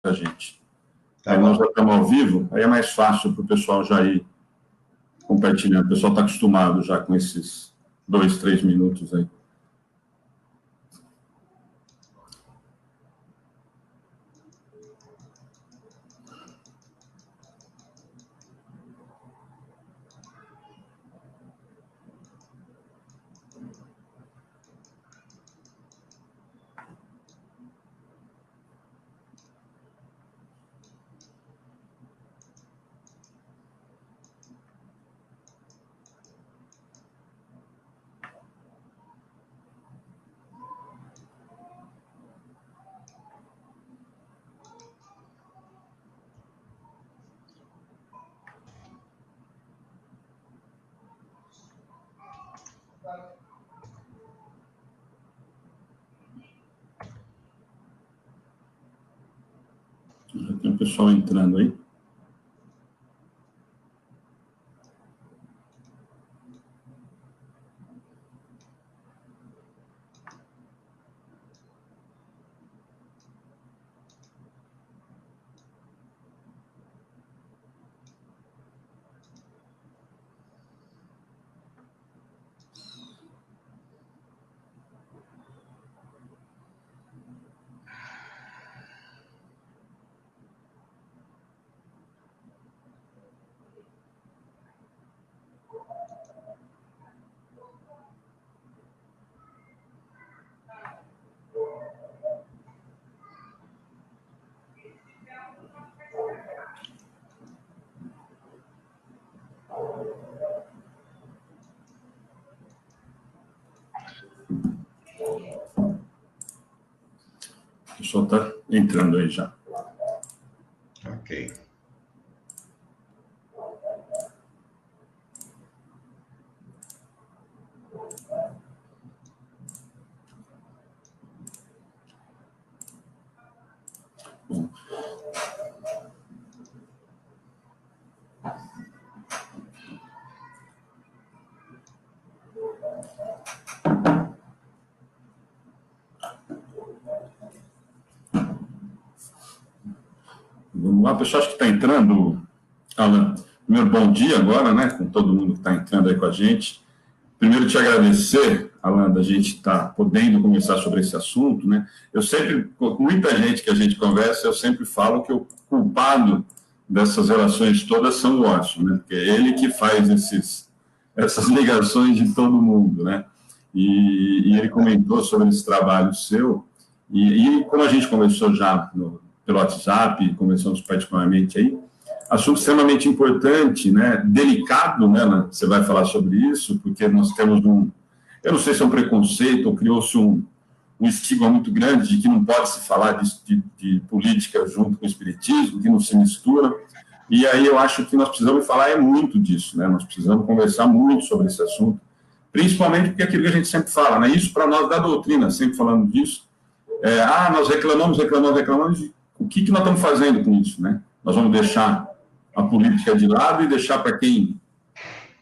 a gente. Aí nós já estamos ao vivo, aí é mais fácil para o pessoal já ir compartilhando. O pessoal está acostumado já com esses 2, 3 minutos aí. Já tem o pessoal entrando aí. O pessoal está entrando aí já. Ok. Bom. Vamos lá, pessoal, acho que está entrando, Alan. Primeiro, bom dia agora, né, com todo mundo que está entrando aí com a gente. Primeiro, te agradecer, Alan, da gente estar podendo conversar sobre esse assunto, né. Eu sempre, com muita gente que a gente conversa, eu sempre falo que o culpado dessas relações todas são o Watson, né, porque é ele que faz essas ligações de todo mundo, né. E ele comentou sobre esse trabalho seu, e como a gente conversou já pelo WhatsApp, conversamos particularmente aí, assunto extremamente importante, né, delicado, né, você vai falar sobre isso, porque nós temos eu não sei se é um preconceito, ou criou-se um estigma muito grande de que não pode se falar de política junto com o espiritismo, que não se mistura, e aí eu acho que nós precisamos falar muito disso, né, nós precisamos conversar muito sobre esse assunto, principalmente porque é aquilo que a gente sempre fala, né, isso para nós da doutrina, sempre falando disso, nós reclamamos, o que nós estamos fazendo com isso, né? Nós vamos deixar a política de lado e deixar para quem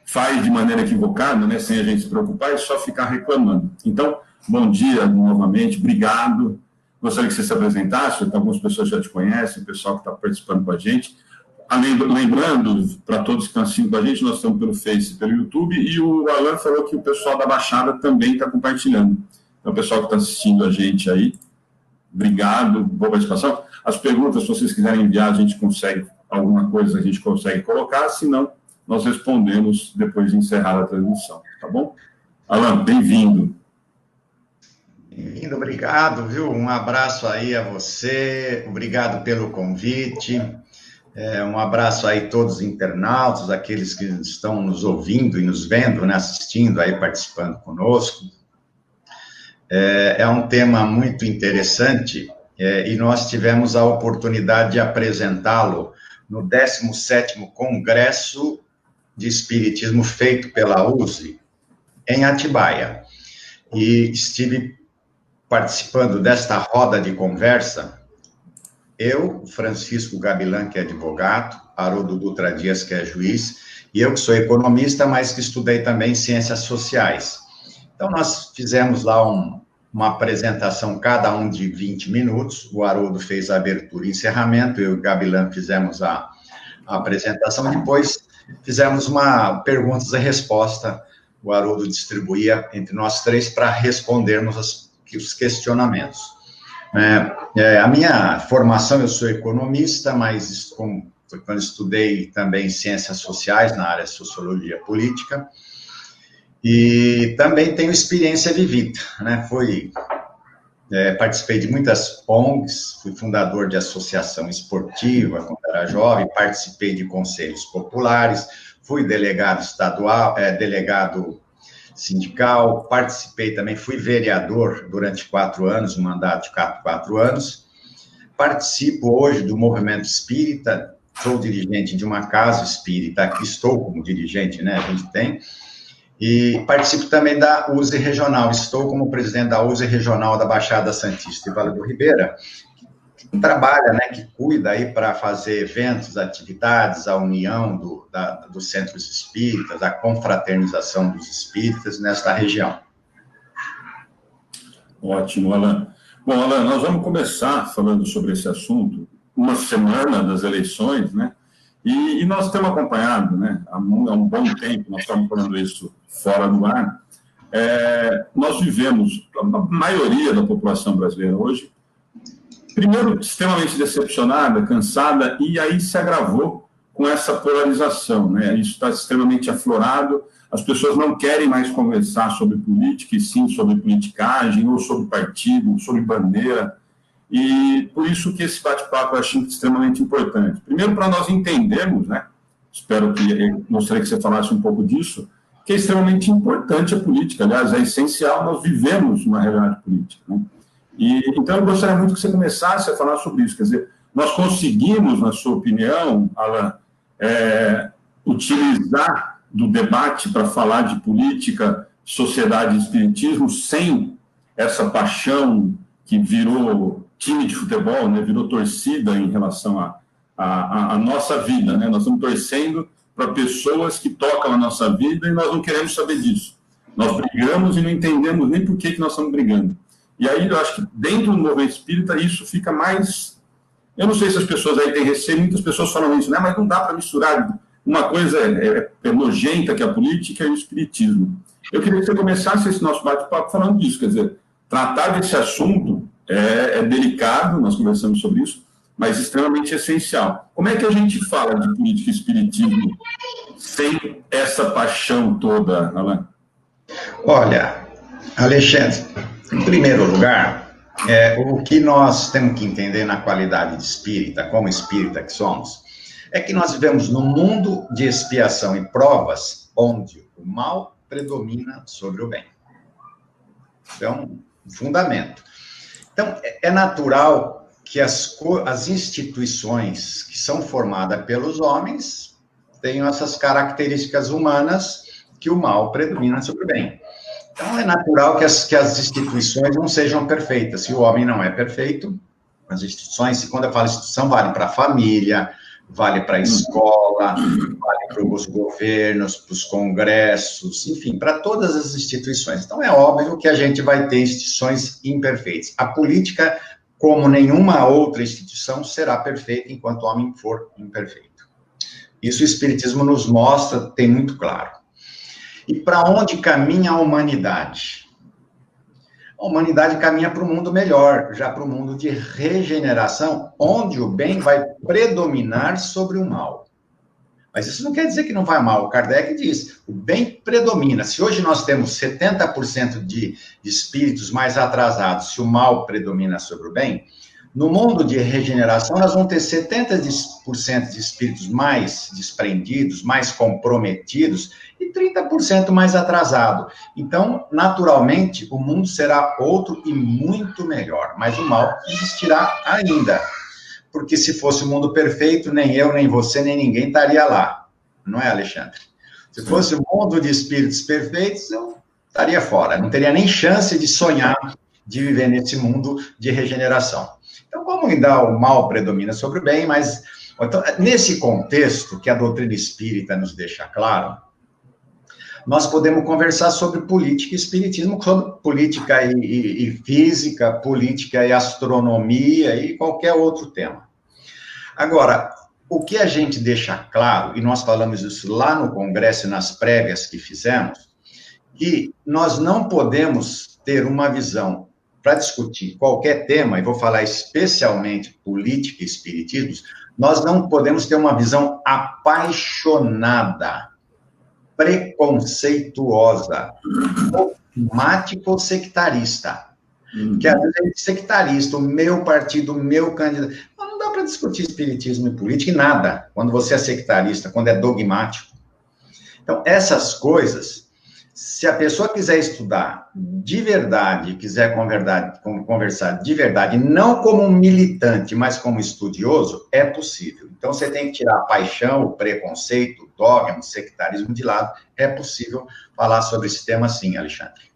faz de maneira equivocada, né, sem a gente se preocupar, e só ficar reclamando. Então, bom dia novamente, obrigado. Gostaria que você se apresentasse, algumas pessoas já te conhecem, o pessoal que está participando com a gente. Lembrando, para todos que estão assistindo com a gente, nós estamos pelo Face e pelo YouTube, e o Alan falou que o pessoal da Baixada também está compartilhando. Então, o pessoal que está assistindo a gente aí, obrigado, boa participação. As perguntas, se vocês quiserem enviar, a gente consegue, alguma coisa a gente consegue colocar, senão nós respondemos depois de encerrar a transmissão, tá bom? Alan, bem-vindo. Bem-vindo, obrigado, viu? Um abraço aí a você, obrigado pelo convite, um abraço aí a todos os internautas, aqueles que estão nos ouvindo e nos vendo, né, assistindo aí, participando conosco. É um tema muito interessante, e nós tivemos a oportunidade de apresentá-lo no 17º Congresso de Espiritismo feito pela USE, em Atibaia. E estive participando desta roda de conversa, eu, Francisco Gabilan, que é advogado, Haroldo Dutra Dias, que é juiz, e eu que sou economista, mas que estudei também ciências sociais. Então, nós fizemos lá uma apresentação, cada um de 20 minutos. O Haroldo fez a abertura e encerramento, eu e o Gabilan fizemos a apresentação, depois fizemos uma perguntas e resposta, o Haroldo distribuía entre nós três para respondermos os questionamentos. A minha formação, eu sou economista, mas foi quando estudei também ciências sociais, na área de sociologia política, e também tenho experiência vivida, né? Participei de muitas ONGs, fui fundador de associação esportiva quando era jovem, participei de conselhos populares, fui delegado estadual, delegado sindical, participei também, fui vereador durante 4 anos, um mandato de 4 anos, participo hoje do movimento espírita, sou dirigente de uma casa espírita, aqui estou como dirigente, né, a gente tem, e participo também da USE Regional, estou como presidente da USE Regional da Baixada Santista e Vale do Ribeira, que trabalha, né, que cuida aí para fazer eventos, atividades, a união dos centros espíritas, a confraternização dos espíritas nesta região. Ótimo, Alan. Bom, Alan, nós vamos começar falando sobre esse assunto, uma semana das eleições, né? E nós temos acompanhado, né, há um bom tempo, nós estamos falando isso fora do ar, nós vivemos, a maioria da população brasileira hoje, primeiro, extremamente decepcionada, cansada, e aí se agravou com essa polarização, né? Isso está extremamente aflorado, as pessoas não querem mais conversar sobre política, e sim sobre politicagem, ou sobre partido, sobre bandeira, e por isso que esse bate-papo eu acho extremamente importante. Primeiro, para nós entendermos, né? Gostaria que você falasse um pouco disso, que é extremamente importante a política, aliás, é essencial, nós vivemos uma realidade política, né? Então, eu gostaria muito que você começasse a falar sobre isso. Quer dizer, nós conseguimos, na sua opinião, Alan, utilizar do debate para falar de política, sociedade e espiritismo sem essa paixão que virou time de futebol, né, virou torcida em relação à nossa vida, né? Nós estamos torcendo para pessoas que tocam a nossa vida e nós não queremos saber disso. Nós brigamos e não entendemos nem por que nós estamos brigando. E aí eu acho que dentro do movimento espírita isso fica mais... Eu não sei se as pessoas aí têm receio, muitas pessoas falam isso, né? Mas não dá para misturar uma coisa nojenta que é a política e o espiritismo. Eu queria que você começasse esse nosso bate-papo falando disso, quer dizer, tratar desse assunto é delicado, nós conversamos sobre isso, mas extremamente essencial. Como é que a gente fala de política e espiritismo sem essa paixão toda, Alan? Olha, Alexandre, em primeiro lugar, o que nós temos que entender na qualidade de espírita, como espírita que somos, é que nós vivemos num mundo de expiação e provas onde o mal predomina sobre o bem. Isso é um fundamento. Então, é natural que as instituições que são formadas pelos homens tenham essas características humanas que o mal predomina sobre o bem. Então, é natural que as instituições não sejam perfeitas. Se o homem não é perfeito, as instituições, quando eu falo instituição, vale para a família, vale para a escola, vale para os governos, para os congressos, enfim, para todas as instituições. Então, é óbvio que a gente vai ter instituições imperfeitas. A política, como nenhuma outra instituição, será perfeita enquanto o homem for imperfeito. Isso o Espiritismo nos mostra, tem muito claro. E para onde caminha a humanidade? A humanidade caminha para um mundo melhor, já para um mundo de regeneração, onde o bem vai predominar sobre o mal. Mas isso não quer dizer que não vai mal. O Kardec diz, o bem predomina. Se hoje nós temos 70% de espíritos mais atrasados, se o mal predomina sobre o bem, no mundo de regeneração nós vamos ter 70% de espíritos mais desprendidos, mais comprometidos, e 30% mais atrasado. Então, naturalmente, o mundo será outro e muito melhor, mas o mal existirá ainda. Porque se fosse o mundo perfeito, nem eu, nem você, nem ninguém estaria lá. Não é, Alexandre? Se fosse o mundo de espíritos perfeitos, eu estaria fora. Não teria nem chance de sonhar de viver nesse mundo de regeneração. Então, como ainda o mal predomina sobre o bem, mas... Então, nesse contexto que a doutrina espírita nos deixa claro, nós podemos conversar sobre política e espiritismo, sobre política e física, política e astronomia e qualquer outro tema. Agora, o que a gente deixa claro, e nós falamos isso lá no Congresso e nas prévias que fizemos, que nós não podemos ter uma visão para discutir qualquer tema, e vou falar especialmente política e espiritismo, nós não podemos ter uma visão apaixonada, preconceituosa, dogmática ou sectarista. Porque às vezes é sectarista, o meu partido, o meu candidato. Não dá para discutir espiritismo e política em nada, quando você é sectarista, quando é dogmático. Então, essas coisas, se a pessoa quiser estudar de verdade, quiser conversar de verdade, não como um militante, mas como estudioso, é possível. Então, você tem que tirar a paixão, o preconceito, o dogma, o sectarismo de lado. É possível falar sobre esse tema, sim, Alexandre.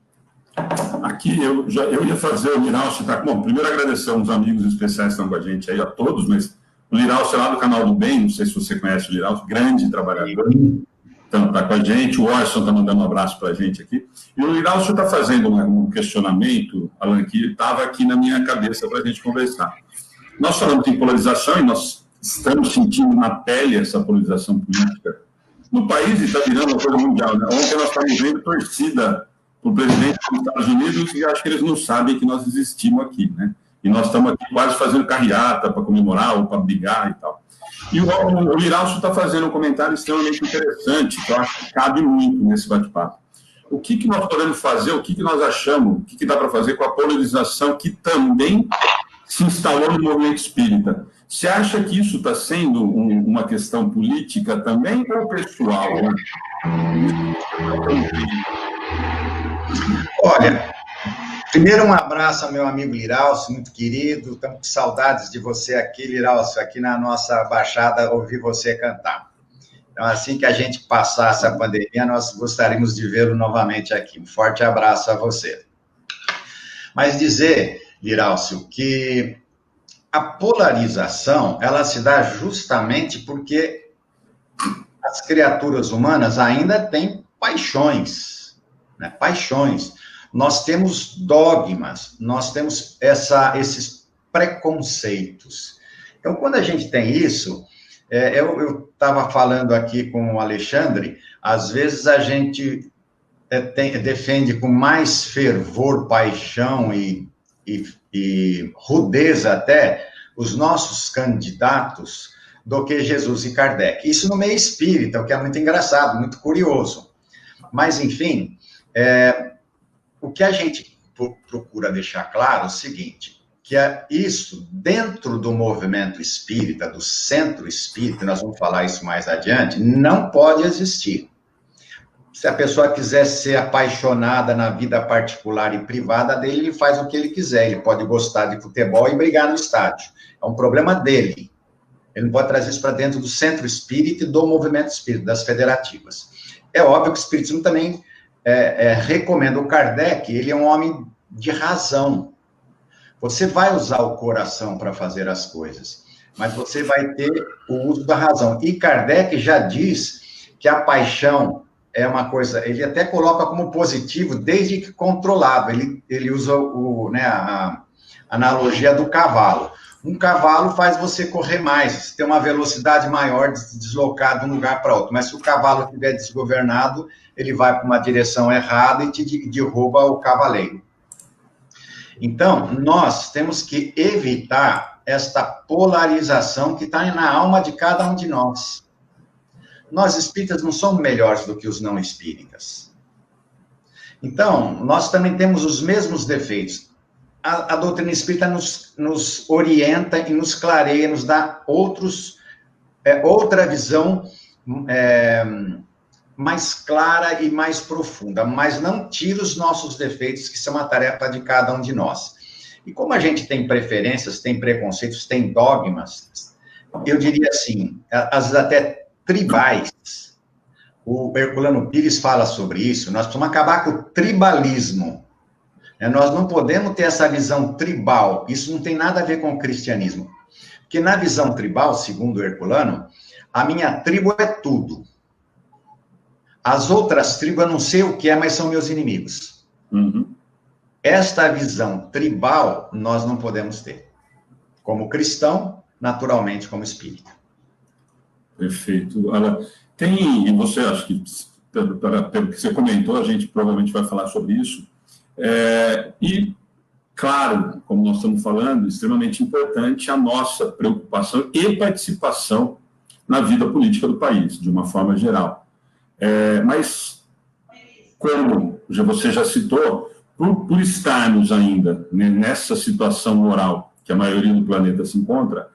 Aqui eu ia fazer o Lirauce, tá? Bom, primeiro agradecer aos amigos especiais que estão com a gente aí, a todos, mas o Lirauce é lá do Canal do Bem, não sei se você conhece o Lirauce, grande trabalhador, então está com a gente, o Orson está mandando um abraço para a gente aqui, e o Lirauce está fazendo um questionamento, Alan, que estava aqui na minha cabeça para a gente conversar. Nós falamos em polarização e nós estamos sentindo na pele essa polarização política no país e está virando uma coisa mundial, né? Ontem nós estávamos vendo torcida o presidente dos Estados Unidos, e acho que eles não sabem que nós existimos aqui, né? E nós estamos aqui quase fazendo carreata para comemorar ou para brigar e tal. E o Lirauce está fazendo um comentário extremamente interessante, que eu acho que cabe muito nesse bate-papo. O que nós podemos fazer, o que nós achamos, o que dá para fazer com a polarização que também se instalou no movimento espírita? Você acha que isso está sendo uma questão política também ou pessoal? Né? Olha, primeiro um abraço ao meu amigo Lirauce, muito querido, estamos com saudades de você aqui, Lirauce, aqui na nossa baixada, ouvir você cantar. Então, assim que a gente passar essa pandemia, nós gostaríamos de vê-lo novamente aqui. Um forte abraço a você. Mas dizer, Lirauce, que a polarização, ela se dá justamente porque as criaturas humanas ainda têm paixões, né? Paixões. Nós temos dogmas, nós temos esses preconceitos. Então, quando a gente tem isso, eu estava falando aqui com o Alexandre, às vezes a gente defende com mais fervor, paixão e rudeza até os nossos candidatos do que Jesus e Kardec. Isso no meio espírita, o que é muito engraçado, muito curioso. Mas, enfim, o que a gente procura deixar claro é o seguinte, que isso, dentro do movimento espírita, do centro espírita, nós vamos falar isso mais adiante, não pode existir. Se a pessoa quiser ser apaixonada na vida particular e privada dele, ele faz o que ele quiser. Ele pode gostar de futebol e brigar no estádio. É um problema dele. Ele não pode trazer isso para dentro do centro espírita e do movimento espírita, das federativas. É óbvio que o espiritismo também recomenda. O Kardec, ele é um homem de razão. Você vai usar o coração para fazer as coisas, mas você vai ter o uso da razão. E Kardec já diz que a paixão é uma coisa, ele até coloca como positivo, desde que controlado. Ele usa a analogia do cavalo. Um cavalo faz você correr mais, você tem uma velocidade maior de se deslocar de um lugar para outro. Mas se o cavalo estiver desgovernado, ele vai para uma direção errada e te derruba o cavaleiro. Então, nós temos que evitar esta polarização que está na alma de cada um de nós. Nós espíritas não somos melhores do que os não espíritas. Então, nós também temos os mesmos defeitos. A doutrina espírita nos orienta e nos clareia, nos dá outra visão mais clara e mais profunda, mas não tira os nossos defeitos, que são a tarefa de cada um de nós. E como a gente tem preferências, tem preconceitos, tem dogmas, eu diria assim, às vezes até tribais. O Herculano Pires fala sobre isso. Nós precisamos acabar com o tribalismo. Nós não podemos ter essa visão tribal. Isso não tem nada a ver com o cristianismo. Porque na visão tribal, segundo o Herculano, a minha tribo é tudo. as outras tribos eu não sei o que é, mas são meus inimigos. Uhum. Esta visão tribal nós não podemos ter. Como cristão, naturalmente como espírita. Perfeito. Olha, e você, acho que, pelo que você comentou, a gente provavelmente vai falar sobre isso. E, claro, como nós estamos falando, extremamente importante a nossa preocupação e participação na vida política do país, de uma forma geral. Mas, como você já citou, por estarmos ainda nessa situação moral que a maioria do planeta se encontra,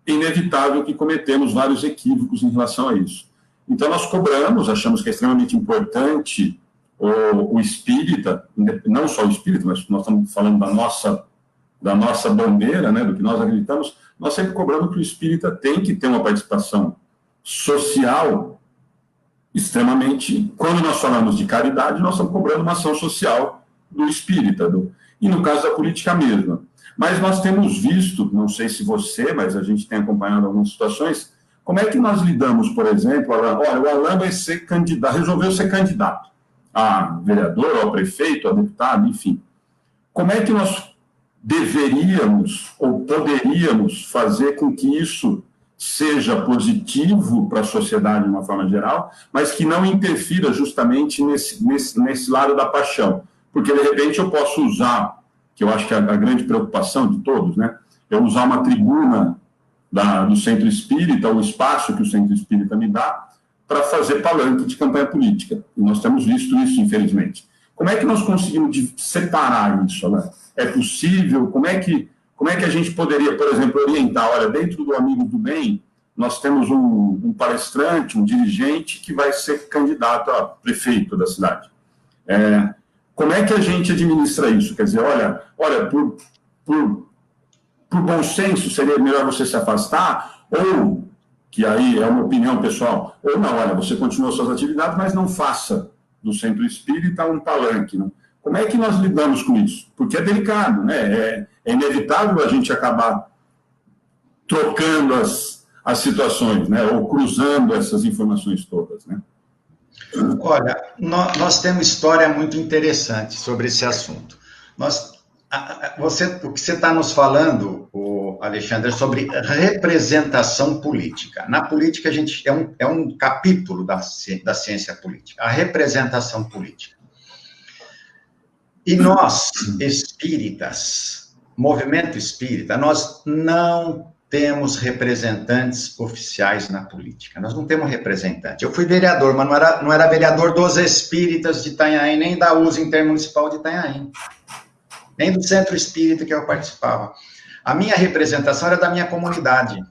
é inevitável que cometemos vários equívocos em relação a isso. Então, nós cobramos, achamos que é extremamente importante o espírita, não só o espírita, mas nós estamos falando da nossa bandeira, né, do que nós acreditamos, nós sempre cobramos que o espírita tem que ter uma participação social extremamente... Quando nós falamos de caridade, nós estamos cobrando uma ação social do espírita, e no caso da política mesma. Mas nós temos visto, não sei se você, mas a gente tem acompanhado algumas situações, como é que nós lidamos, por exemplo, olha, o Alain vai ser candidato, resolveu ser candidato a vereador, ao prefeito, a deputado, enfim. Como é que nós deveríamos ou poderíamos fazer com que isso seja positivo para a sociedade de uma forma geral, mas que não interfira justamente nesse lado da paixão? Porque, de repente, eu posso usar, que eu acho que é a grande preocupação de todos, né? Eu usar uma tribuna do Centro Espírita, o espaço que o Centro Espírita me dá, para fazer palanque de campanha política. E nós temos visto isso, infelizmente. Como é que nós conseguimos separar isso, né? É possível? Como é que a gente poderia, por exemplo, orientar? Olha, dentro do Amigo do Bem, nós temos um palestrante, um dirigente que vai ser candidato a prefeito da cidade. Como é que a gente administra isso? Quer dizer, olha, por bom senso, seria melhor você se afastar, ou, que aí é uma opinião pessoal, ou não, olha, você continua suas atividades, mas não faça do Centro Espírita um palanque. Né? Como é que nós lidamos com isso? Porque é delicado, né? É inevitável a gente acabar trocando as situações, né? Ou cruzando essas informações todas, né? Olha, nós temos história muito interessante sobre esse assunto. O que você está nos falando, Alexandre, é sobre representação política. Na política, a gente é um capítulo da ciência política, a representação política. E nós, espíritas, movimento espírita, nós não temos representantes oficiais na política. Nós não temos representante. Eu fui vereador, mas não era vereador dos espíritas de Itanhaém, nem da USA Intermunicipal de Itanhaém, nem do Centro Espírita que eu participava. A minha representação era da minha comunidade.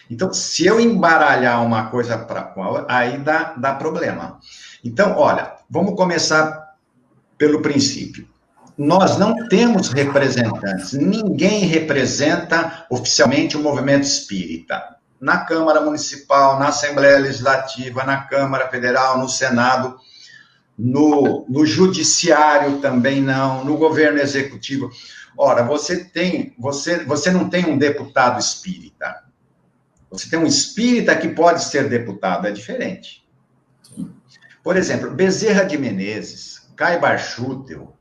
Então, se eu embaralhar uma coisa para qual, aí dá problema. Então, olha, vamos começar pelo princípio. Nós não temos representantes, ninguém representa oficialmente o movimento espírita. Na Câmara Municipal, na Assembleia Legislativa, na Câmara Federal, no Senado, no Judiciário também não, no Governo Executivo. Ora, você não tem um deputado espírita. Você tem um espírita que pode ser deputado, é diferente. Por exemplo, Bezerra de Menezes, Caio Barchutel,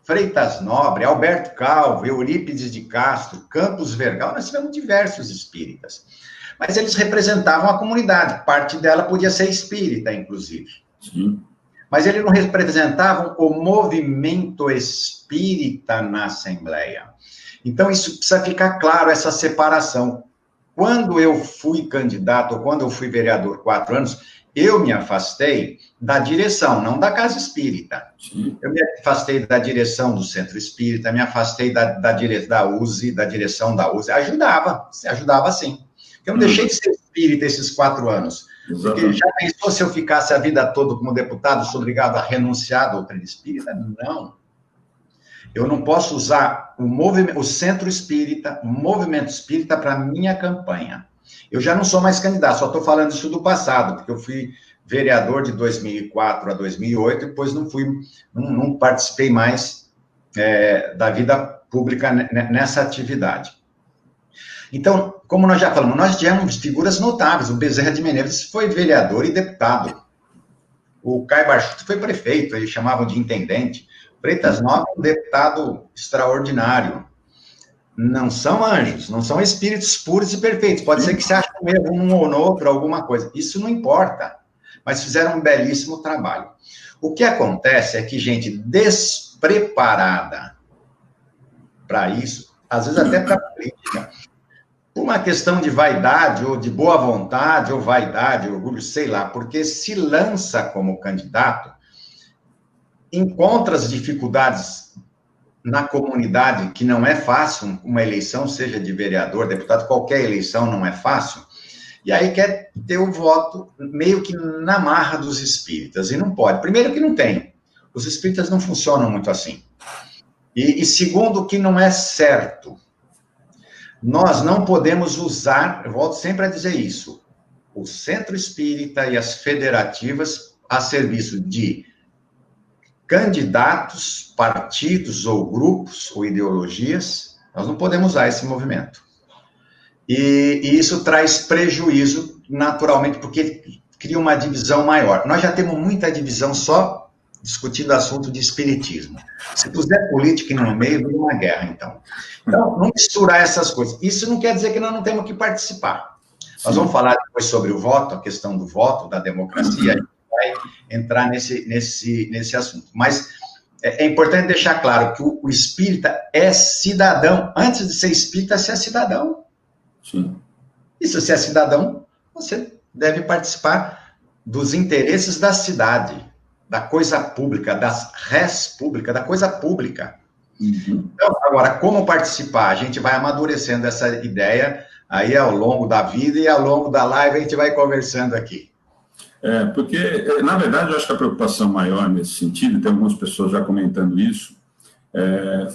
Freitas Nobre, Alberto Calvo, Eurípides de Castro, Campos Vergal, nós tivemos diversos espíritas. Mas eles representavam a comunidade, parte dela podia ser espírita, inclusive. Sim. Mas eles não representavam o movimento espírita na Assembleia. Então, isso precisa ficar claro, essa separação. Quando eu fui candidato, ou quando eu fui vereador 4 anos, eu me afastei da direção, não da Casa Espírita. Sim. Eu me afastei da direção do Centro Espírita, me afastei da USE, da direção da USE. Ajudava sim. Eu não deixei de ser espírita esses 4 anos. Exatamente. Porque já pensou se eu ficasse a vida toda como deputado, sou obrigado a renunciar à doutrina espírita? Não. Eu não posso usar o Centro Espírita, o movimento espírita para minha campanha. Eu já não sou mais candidato, só estou falando isso do passado, porque eu fui vereador de 2004 a 2008, e depois não participei mais da vida pública nessa atividade. Então, como nós já falamos, nós tivemos figuras notáveis. O Bezerra de Menezes foi vereador e deputado. O Caio Barchuto foi prefeito, eles chamavam de intendente. Freitas Nova é um deputado extraordinário. Não são anjos, não são espíritos puros e perfeitos. Pode ser que você ache um erro num ou no outro, alguma coisa. Isso não importa. Mas fizeram um belíssimo trabalho. O que acontece é que gente despreparada para isso, às vezes até para a política, por uma questão de vaidade, ou de boa vontade, ou vaidade, orgulho, sei lá, porque se lança como candidato, encontra as dificuldades na comunidade, que não é fácil, uma eleição, seja de vereador, deputado, qualquer eleição não é fácil, e aí quer ter o voto meio que na marra dos espíritas, e não pode. Primeiro que não tem, os espíritas não funcionam muito assim. E segundo que não é certo. Nós não podemos usar, eu volto sempre a dizer isso, o centro espírita e as federativas a serviço de candidatos, partidos ou grupos ou ideologias, nós não podemos usar esse movimento. E isso traz prejuízo, naturalmente, porque cria uma divisão maior. Nós já temos muita divisão só discutindo assunto de espiritismo. Se puser política no meio, vira uma guerra, então. Então, não misturar essas coisas. Isso não quer dizer que nós não temos que participar. Nós vamos falar depois sobre o voto, a questão do voto, da democracia, a gente vai entrar nesse assunto. Mas é importante deixar claro que o espírita é cidadão. Antes de ser espírita, você é cidadão. Sim. E se você é cidadão, você deve participar dos interesses da cidade, da coisa pública, das res pública, da coisa pública. Uhum. Então, agora, como participar? A gente vai amadurecendo essa ideia aí ao longo da vida e ao longo da live a gente vai conversando aqui. Porque, na verdade, eu acho que a preocupação maior nesse sentido, tem algumas pessoas já comentando isso,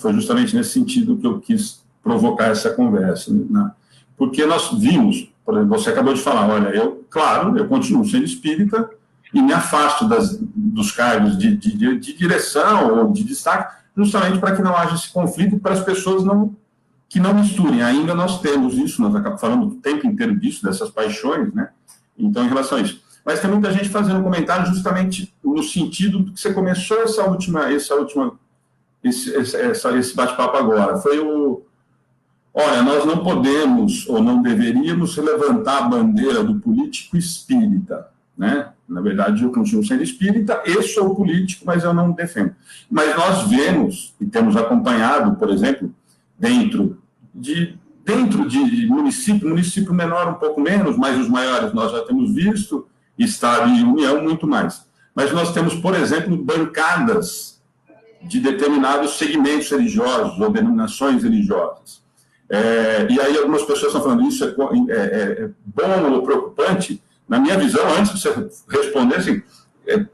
foi justamente nesse sentido que eu quis provocar essa conversa, né? Porque nós vimos, por exemplo, você acabou de falar, olha, eu continuo sendo espírita e me afasto dos cargos de direção ou de destaque, justamente para que não haja esse conflito, para as pessoas que não misturem. Ainda nós temos isso, nós acabamos falando o tempo inteiro disso, dessas paixões, né? Então, em relação a isso. Mas tem muita gente fazendo comentário justamente no sentido do que você começou esse bate-papo agora. Foi olha, nós não podemos ou não deveríamos levantar a bandeira do político espírita, né? Na verdade, eu continuo sendo espírita e sou político, mas eu não defendo. Mas nós vemos e temos acompanhado, por exemplo, dentro de município menor um pouco menos, mas os maiores nós já temos visto, Estado e União muito mais. Mas nós temos, por exemplo, bancadas de determinados segmentos religiosos ou denominações religiosas. E aí algumas pessoas estão falando isso é bom ou preocupante. Na minha visão, antes de você responder, assim,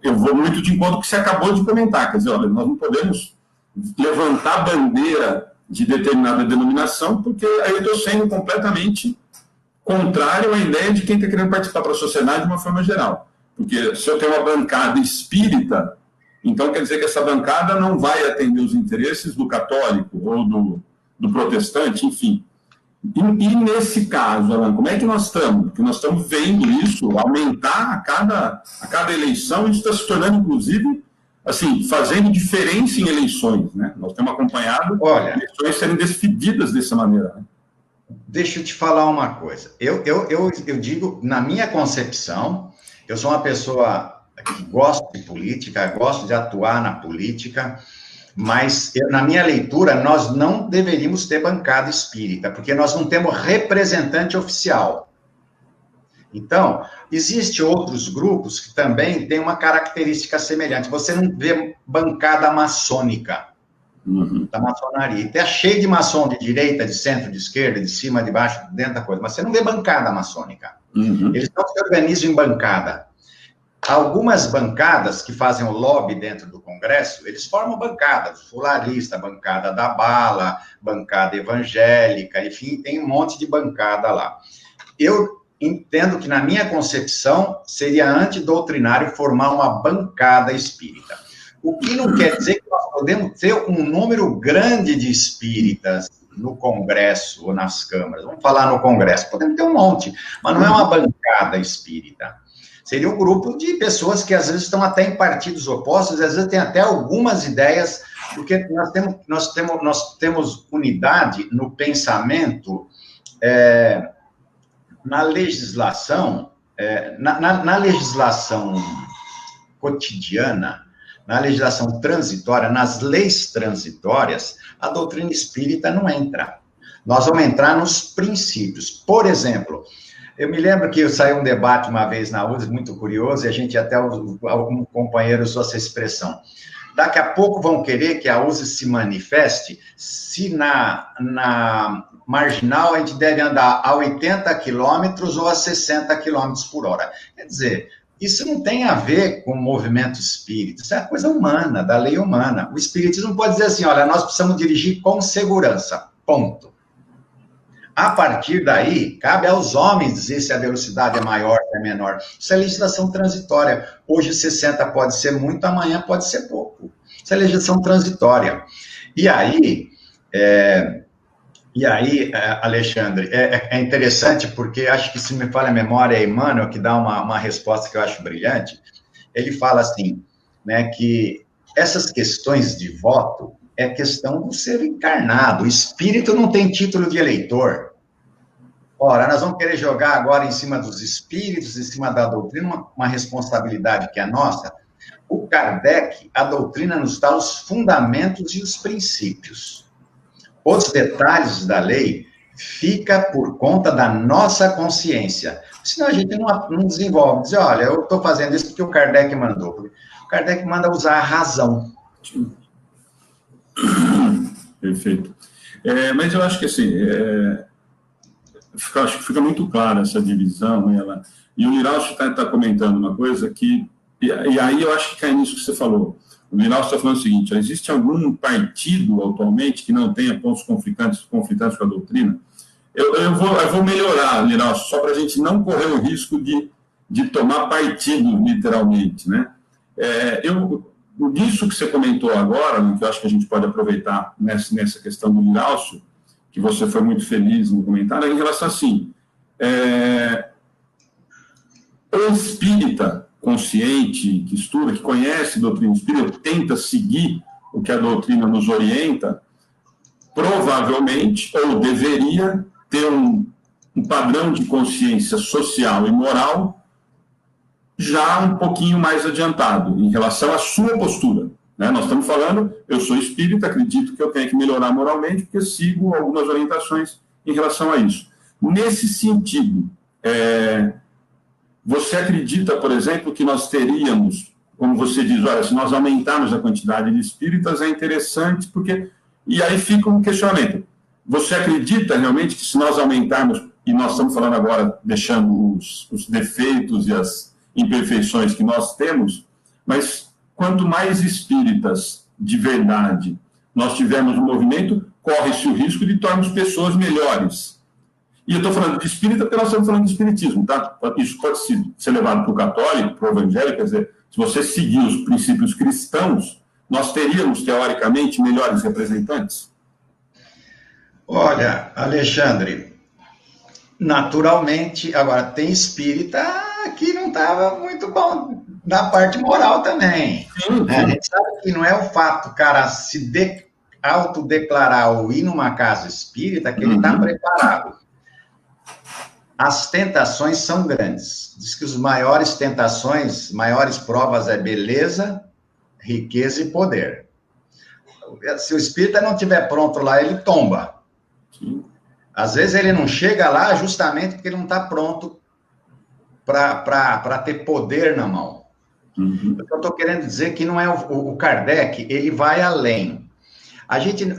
eu vou muito de encontro com o que você acabou de comentar. Quer dizer, olha, nós não podemos levantar a bandeira de determinada denominação, porque aí eu estou sendo completamente contrário à ideia de quem está querendo participar para a sociedade de uma forma geral. Porque se eu tenho uma bancada espírita, então quer dizer que essa bancada não vai atender os interesses do católico ou do protestante, enfim. E nesse caso, Alan, como é que nós estamos? Porque nós estamos vendo isso aumentar a cada eleição, isso está se tornando, inclusive, assim, fazendo diferença em eleições, né? Nós temos acompanhado eleições serem decididas dessa maneira, né? Deixa eu te falar uma coisa. Eu digo, na minha concepção, eu sou uma pessoa que gosta de política, gosto de atuar na política, mas na minha leitura, nós não deveríamos ter bancada espírita, porque nós não temos representante oficial. Então, existem outros grupos que também têm uma característica semelhante. Você não vê bancada maçônica da maçonaria. Está cheio de maçom de direita, de centro, de esquerda, de cima, de baixo, dentro da coisa, mas você não vê bancada maçônica. Eles não se organizam em bancada. Algumas bancadas que fazem o lobby dentro do Congresso, eles formam bancadas, fularista, bancada da bala, bancada evangélica, enfim, tem um monte de bancada lá. Eu entendo que, na minha concepção, seria antidoutrinário formar uma bancada espírita. O que não quer dizer que nós podemos ter um número grande de espíritas no Congresso ou nas câmaras. Vamos falar no Congresso, podemos ter um monte, mas não é uma bancada espírita. Seria um grupo de pessoas que às vezes estão até em partidos opostos, às vezes têm até algumas ideias, porque nós temos unidade no pensamento, na legislação, na legislação cotidiana, na legislação transitória, nas leis transitórias, a doutrina espírita não entra. Nós vamos entrar nos princípios. Por exemplo, eu me lembro que saiu um debate uma vez na USP, muito curioso, e a gente até, algum companheiro usou essa expressão. Daqui a pouco vão querer que a USP se manifeste se na marginal a gente deve andar a 80 quilômetros ou a 60 quilômetros por hora. Quer dizer, isso não tem a ver com o movimento espírita, isso é uma coisa humana, da lei humana. O espiritismo pode dizer assim, olha, nós precisamos dirigir com segurança, ponto. A partir daí, cabe aos homens dizer se a velocidade é maior ou é menor. Isso é legislação transitória. Hoje 60 pode ser muito, amanhã pode ser pouco. Isso é legislação transitória. E aí, Alexandre, é interessante porque acho que, se me falha a memória, é Emmanuel que dá uma resposta que eu acho brilhante. Ele fala assim, né, que essas questões de voto é questão do ser encarnado. O espírito não tem título de eleitor. Ora, nós vamos querer jogar agora em cima dos espíritos, em cima da doutrina, uma responsabilidade que é nossa. O Kardec, a doutrina nos dá os fundamentos e os princípios. Os detalhes da lei fica por conta da nossa consciência. Senão a gente não desenvolve. Diz, olha, eu estou fazendo isso porque o Kardec mandou. O Kardec manda usar a razão. Perfeito. Mas eu acho que assim, acho que fica muito clara essa divisão, né? E o Miralcio está comentando uma coisa que, e aí eu acho que cai nisso que você falou. O Miralcio está falando o seguinte, existe algum partido atualmente que não tenha pontos conflitantes com a doutrina? Eu vou melhorar, Miralcio, só para a gente não correr o risco de tomar partido, literalmente, né? Disso que você comentou agora, que eu acho que a gente pode aproveitar nessa questão do Miralcio, que você foi muito feliz no comentário, em relação assim, o espírita consciente, que estuda, que conhece a doutrina espírita, tenta seguir o que a doutrina nos orienta, provavelmente, ou deveria, ter um padrão de consciência social e moral já um pouquinho mais adiantado em relação à sua postura. Né? Nós estamos falando, eu sou espírita, acredito que eu tenho que melhorar moralmente, porque sigo algumas orientações em relação a isso. Nesse sentido, você acredita, por exemplo, que nós teríamos, como você diz, olha, se nós aumentarmos a quantidade de espíritas, é interessante, porque... E aí fica um questionamento. Você acredita realmente que se nós aumentarmos, e nós estamos falando agora, deixando os defeitos e as imperfeições que nós temos, mas quanto mais espíritas de verdade nós tivermos no movimento, corre-se o risco de tornarmos pessoas melhores. E eu estou falando de espírita porque nós estamos falando de espiritismo, tá? Isso pode ser levado para o católico, para o evangélico, quer dizer, se você seguir os princípios cristãos, nós teríamos, teoricamente, melhores representantes? Olha, Alexandre, naturalmente, agora, tem espírita que não estava muito bom na parte moral também. Sim. A gente sabe que não é o fato, cara, se autodeclarar ou ir numa casa espírita que ele está preparado. As tentações são grandes. Diz que as maiores tentações, maiores provas é beleza, riqueza e poder. Se o espírita não estiver pronto lá, ele tomba. Sim. Às vezes ele não chega lá justamente porque ele não está pronto para ter poder na mão. Uhum. O que eu estou querendo dizer que não é o Kardec, ele vai além.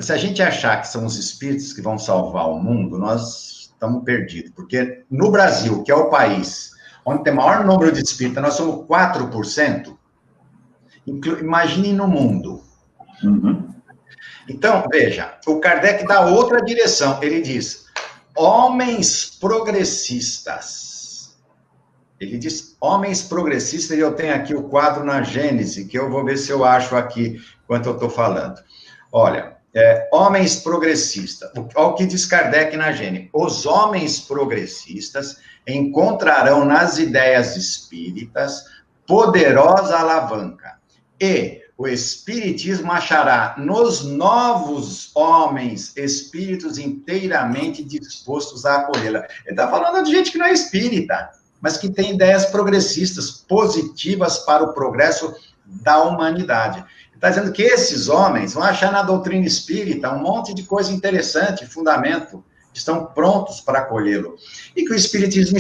Se a gente achar que são os espíritos que vão salvar o mundo, nós estamos perdidos. Porque no Brasil, que é o país onde tem maior número de espíritas, nós somos 4%. Imagine no mundo. Uhum. Então, veja, o Kardec dá outra direção. Ele diz, homens progressistas. Ele diz, homens progressistas, e eu tenho aqui o quadro na Gênese, que eu vou ver se eu acho aqui, enquanto eu estou falando. Olha, homens progressistas. Olha o que diz Kardec na Gênese. Os homens progressistas encontrarão nas ideias espíritas poderosa alavanca. E o espiritismo achará nos novos homens espíritos inteiramente dispostos a acolhê-la. Ele está falando de gente que não é espírita, mas que tem ideias progressistas, positivas para o progresso da humanidade. Está dizendo que esses homens vão achar na doutrina espírita um monte de coisa interessante, fundamento, estão prontos para acolhê-lo. E que o espiritismo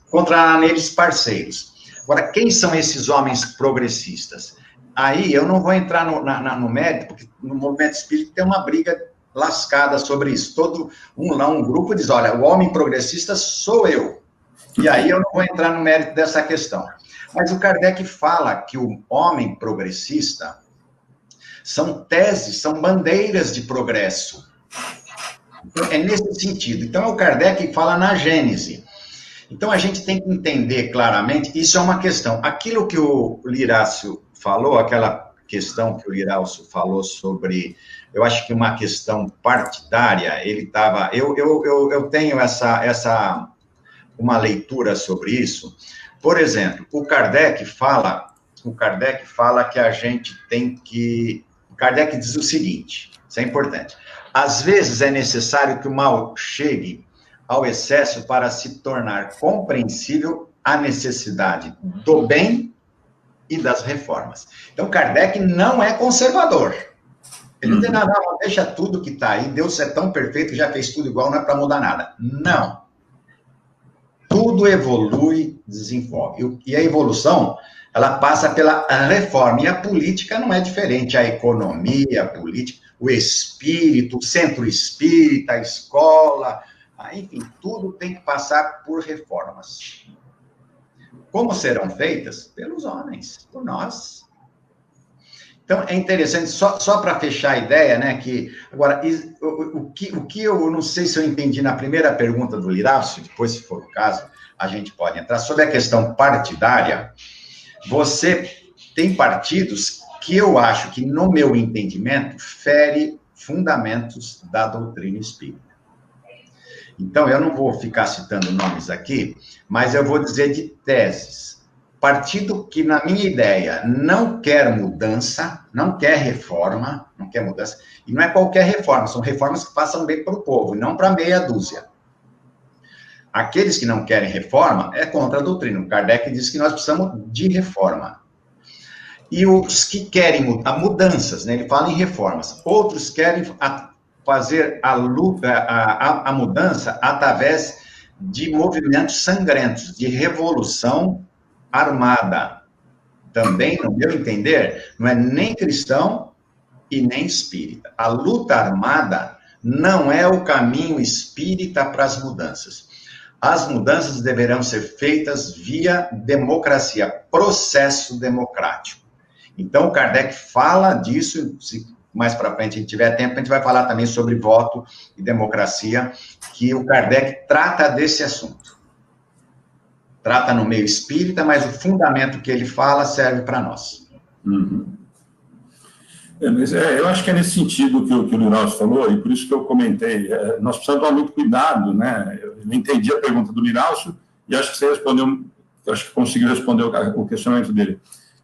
encontrará neles parceiros. Agora, quem são esses homens progressistas? Aí eu não vou entrar no mérito, porque no movimento espírita tem uma briga lascada sobre isso. Um grupo diz, olha, o homem progressista sou eu. E aí eu não vou entrar no mérito dessa questão. Mas o Kardec fala que o homem progressista são teses, são bandeiras de progresso. Então, é nesse sentido. Então, o Kardec fala na Gênese. Então, a gente tem que entender claramente, isso é uma questão. Aquilo que o Lirácio falou, aquela questão que o Lirácio falou sobre, eu acho que uma questão partidária, ele estava... Eu tenho uma leitura sobre isso. Por exemplo, o Kardec fala que a gente tem que... O Kardec diz o seguinte, isso é importante. Às vezes é necessário que o mal chegue ao excesso para se tornar compreensível a necessidade do bem e das reformas. Então, Kardec não é conservador. Ele não tem nada, não, deixa tudo que está aí, Deus é tão perfeito, já fez tudo igual, não é para mudar nada. Não. Tudo evolui, desenvolve. E a evolução, ela passa pela reforma. E a política não é diferente. A economia, a política, o espírito, o centro espírita, a escola, enfim, tudo tem que passar por reformas. Como serão feitas? Pelos homens, por nós. Então, é interessante, só para fechar a ideia, né, que, agora, o que eu não sei se eu entendi na primeira pergunta do Lirácio, depois, se for o caso, a gente pode entrar, sobre a questão partidária, você tem partidos que eu acho que, no meu entendimento, fere fundamentos da doutrina espírita. Então, eu não vou ficar citando nomes aqui, mas eu vou dizer de teses. Partido que, na minha ideia, não quer mudança, não quer reforma, não quer mudança, e não é qualquer reforma, são reformas que passam bem para o povo, e não para meia dúzia. Aqueles que não querem reforma é contra a doutrina. O Kardec diz que nós precisamos de reforma. E os que querem mudanças, né, ele fala em reformas, outros querem fazer a mudança através de movimentos sangrentos, de revolução armada. Também, no meu entender, não é nem cristão e nem espírita. A luta armada não é o caminho espírita para as mudanças. As mudanças deverão ser feitas via democracia, processo democrático. Então, o Kardec fala disso, se mais para frente a gente tiver tempo, a gente vai falar também sobre voto e democracia, que o Kardec trata desse assunto. Trata no meio espírita, mas o fundamento que ele fala serve para nós. Uhum. Eu acho que é nesse sentido que o Lirácio falou, e por isso que eu comentei, nós precisamos tomar muito cuidado, né? Eu não entendi a pergunta do Lirácio, e acho que você respondeu, acho que conseguiu responder o questionamento dele.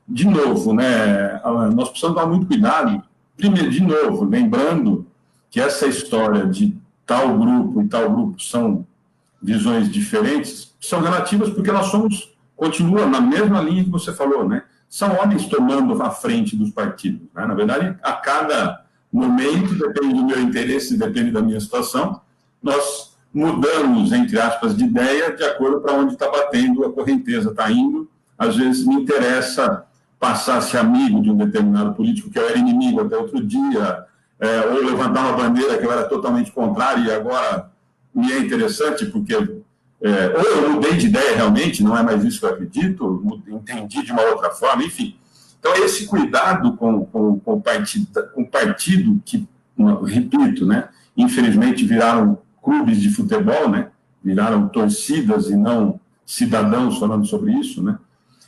De novo, né, Alan, nós precisamos tomar muito cuidado, primeiro, de novo, lembrando que essa história de tal grupo e tal grupo são visões diferentes, são relativas porque nós continua na mesma linha que você falou, né? São homens tomando a frente dos partidos, né? Na verdade, a cada momento, depende do meu interesse, depende da minha situação, nós mudamos, entre aspas, de ideia de acordo para onde está batendo, a correnteza está indo. Às vezes me interessa passar a ser amigo de um determinado político que eu era inimigo até outro dia, ou levantar uma bandeira que eu era totalmente contrário e agora me é interessante porque ou eu mudei de ideia realmente, não é mais isso que eu acredito, entendi de uma outra forma, enfim. Então, esse cuidado com o partido que, repito, né, infelizmente viraram clubes de futebol, né, viraram torcidas e não cidadãos falando sobre isso, né.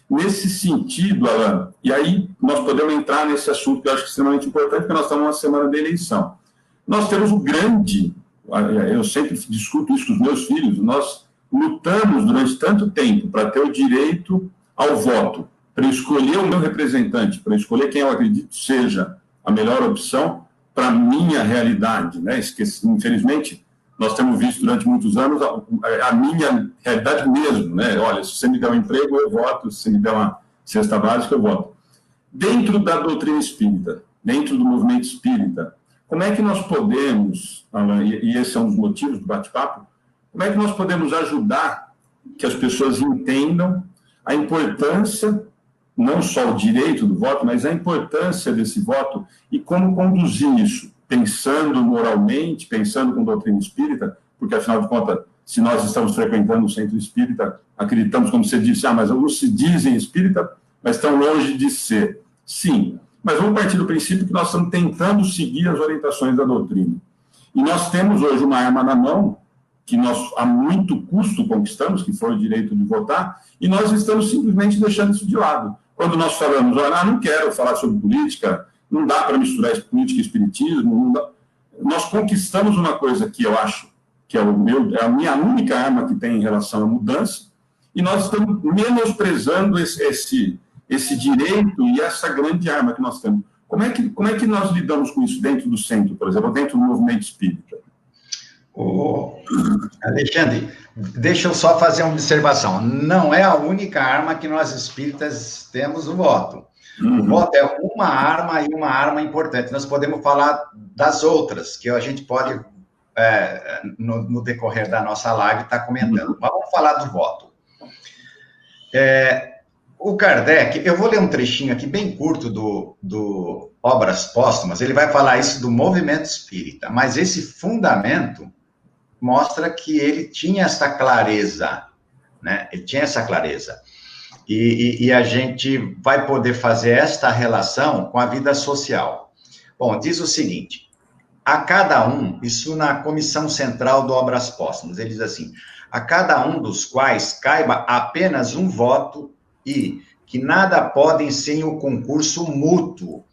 Nesse sentido, Alan, e aí nós podemos entrar nesse assunto que eu acho extremamente importante, porque nós estamos numa semana de eleição. Nós temos o grande, eu sempre discuto isso com os meus filhos, nós lutamos durante tanto tempo para ter o direito ao voto, para escolher o meu representante, para escolher quem eu acredito seja a melhor opção para a minha realidade, né? Infelizmente, nós temos visto durante muitos anos a minha realidade mesmo, né? Olha, se você me der um emprego, eu voto, se você me der uma cesta básica, eu voto. Dentro da doutrina espírita, dentro do movimento espírita, como é que nós podemos, e esse é um dos motivos do bate-papo, como é que nós podemos ajudar que as pessoas entendam a importância, não só o direito do voto, mas a importância desse voto e como conduzir isso, pensando moralmente, pensando com doutrina espírita, porque, afinal de contas, se nós estamos frequentando o centro espírita, acreditamos, como você disse, mas alguns se dizem espírita, mas estão longe de ser. Sim, mas vamos partir do princípio que nós estamos tentando seguir as orientações da doutrina. E nós temos hoje uma arma na mão, que nós a muito custo conquistamos, que foi o direito de votar, e nós estamos simplesmente deixando isso de lado. Quando nós falamos, olha, não quero falar sobre política, não dá para misturar política e espiritismo, nós conquistamos uma coisa que eu acho que é a minha única arma que tem em relação à mudança, e nós estamos menosprezando esse direito e essa grande arma que nós temos. Como é que nós lidamos com isso dentro do centro, por exemplo, dentro do movimento espírita? Alexandre, deixa eu só fazer uma observação. Não é a única arma que nós espíritas temos, o voto. O voto é uma arma e uma arma importante. Nós podemos falar das outras, que a gente pode, no decorrer da nossa live, estar comentando. Mas vamos falar do voto. O Kardec, eu vou ler um trechinho aqui bem curto do Obras Póstumas, ele vai falar isso do movimento espírita, mas esse fundamento mostra que ele tinha essa clareza, né? Ele tinha essa clareza. E a gente vai poder fazer esta relação com a vida social. Bom, diz o seguinte, a cada um, isso na Comissão Central do Obras Póstumas, ele diz assim, a cada um dos quais caiba apenas um voto e que nada podem sem o concurso mútuo,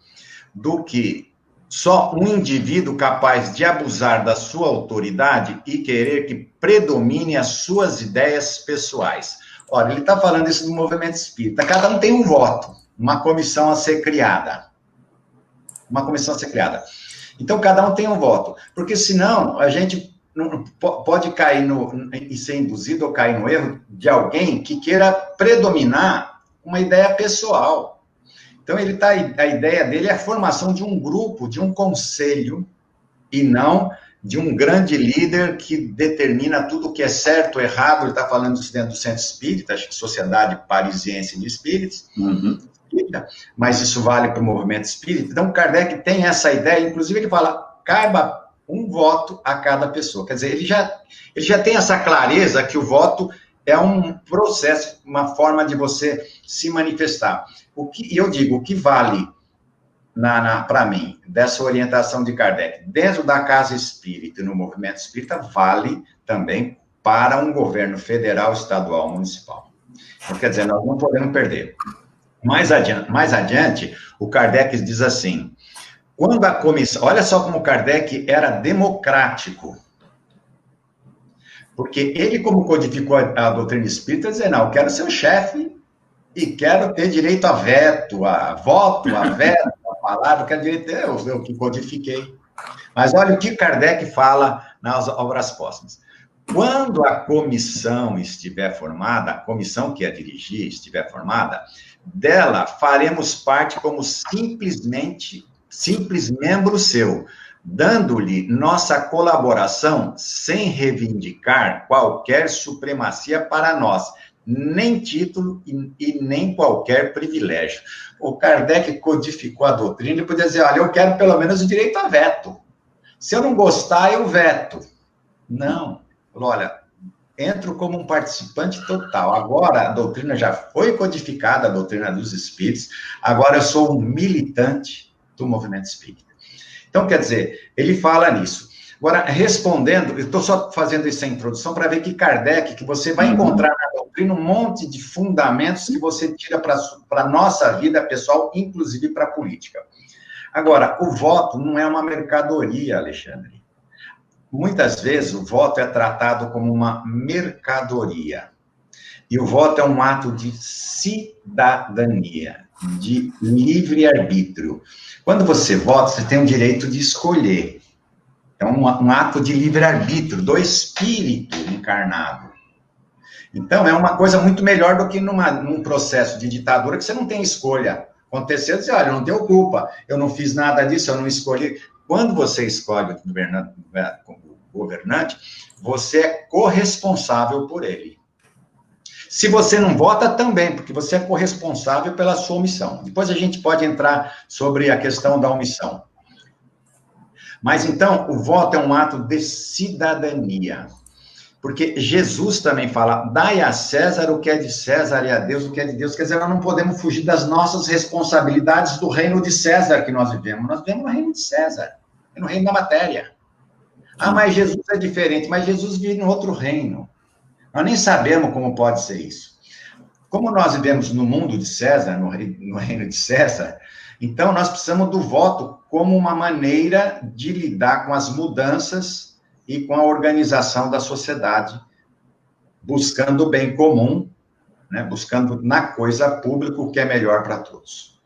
do que só um indivíduo capaz de abusar da sua autoridade e querer que predomine as suas ideias pessoais. Olha, ele está falando isso do movimento espírita. Cada um tem um voto, uma comissão a ser criada. Uma comissão a ser criada. Então, cada um tem um voto. Porque, senão, a gente não pode cair e ser induzido ou cair no erro de alguém que queira predominar uma ideia pessoal. Então, a ideia dele é a formação de um grupo, de um conselho, e não de um grande líder que determina tudo o que é certo ou errado. Ele está falando isso dentro do Centro Espírita, acho que Sociedade Parisiense de Espíritos, mas isso vale para o movimento espírita. Então, Kardec tem essa ideia, inclusive ele fala, caiba um voto a cada pessoa. Quer dizer, ele já tem essa clareza que o voto é um processo, uma forma de você se manifestar. E eu digo, o que vale para mim, dessa orientação de Kardec, dentro da casa espírita e no movimento espírita, vale também para um governo federal, estadual, municipal. Então, quer dizer, nós não podemos perder. Mais adiante, o Kardec diz assim, quando a comissão... Olha só como o Kardec era democrático. Porque ele, como codificou a doutrina espírita, dizia, não, eu quero ser o chefe e quero ter direito a veto, a voto, a veto, a palavra, eu quero direito, eu que codifiquei. Mas olha o que Kardec fala nas obras póstumas. Quando a comissão estiver formada, a comissão que a dirigir estiver formada, dela faremos parte como simples membro seu, dando-lhe nossa colaboração sem reivindicar qualquer supremacia para nós, nem título e nem qualquer privilégio. O Kardec codificou a doutrina e podia dizer, olha, eu quero pelo menos o direito a veto. Se eu não gostar, eu veto. Não. Olha, entro como um participante total. Agora, a doutrina já foi codificada, a doutrina dos espíritos, agora eu sou um militante do movimento espírita. Então, quer dizer, ele fala nisso. Agora, respondendo, eu estou só fazendo essa introdução para ver que Kardec, que você vai encontrar na doutrina um monte de fundamentos que você tira para a nossa vida pessoal, inclusive para a política. Agora, o voto não é uma mercadoria, Alexandre. Muitas vezes o voto é tratado como uma mercadoria. E o voto é um ato de cidadania, de livre-arbítrio. Quando você vota, você tem o direito de escolher. É um ato de livre-arbítrio, do espírito encarnado. Então, é uma coisa muito melhor do que num processo de ditadura que você não tem escolha. Aconteceu, dizer, olha, eu não tenho culpa, eu não fiz nada disso, eu não escolhi. Quando você escolhe o governante, você é corresponsável por ele. Se você não vota, também, porque você é corresponsável pela sua omissão. Depois a gente pode entrar sobre a questão da omissão. Mas, então, o voto é um ato de cidadania. Porque Jesus também fala, dai a César o que é de César e a Deus o que é de Deus. Quer dizer, nós não podemos fugir das nossas responsabilidades do reino de César que nós vivemos. Nós vivemos no reino de César, no reino da matéria. Ah, mas Jesus é diferente, mas Jesus vive em outro reino. Nós nem sabemos como pode ser isso. Como nós vivemos no mundo de César, no reino de César, então nós precisamos do voto como uma maneira de lidar com as mudanças e com a organização da sociedade, buscando o bem comum, né, buscando na coisa pública o que é melhor para todos.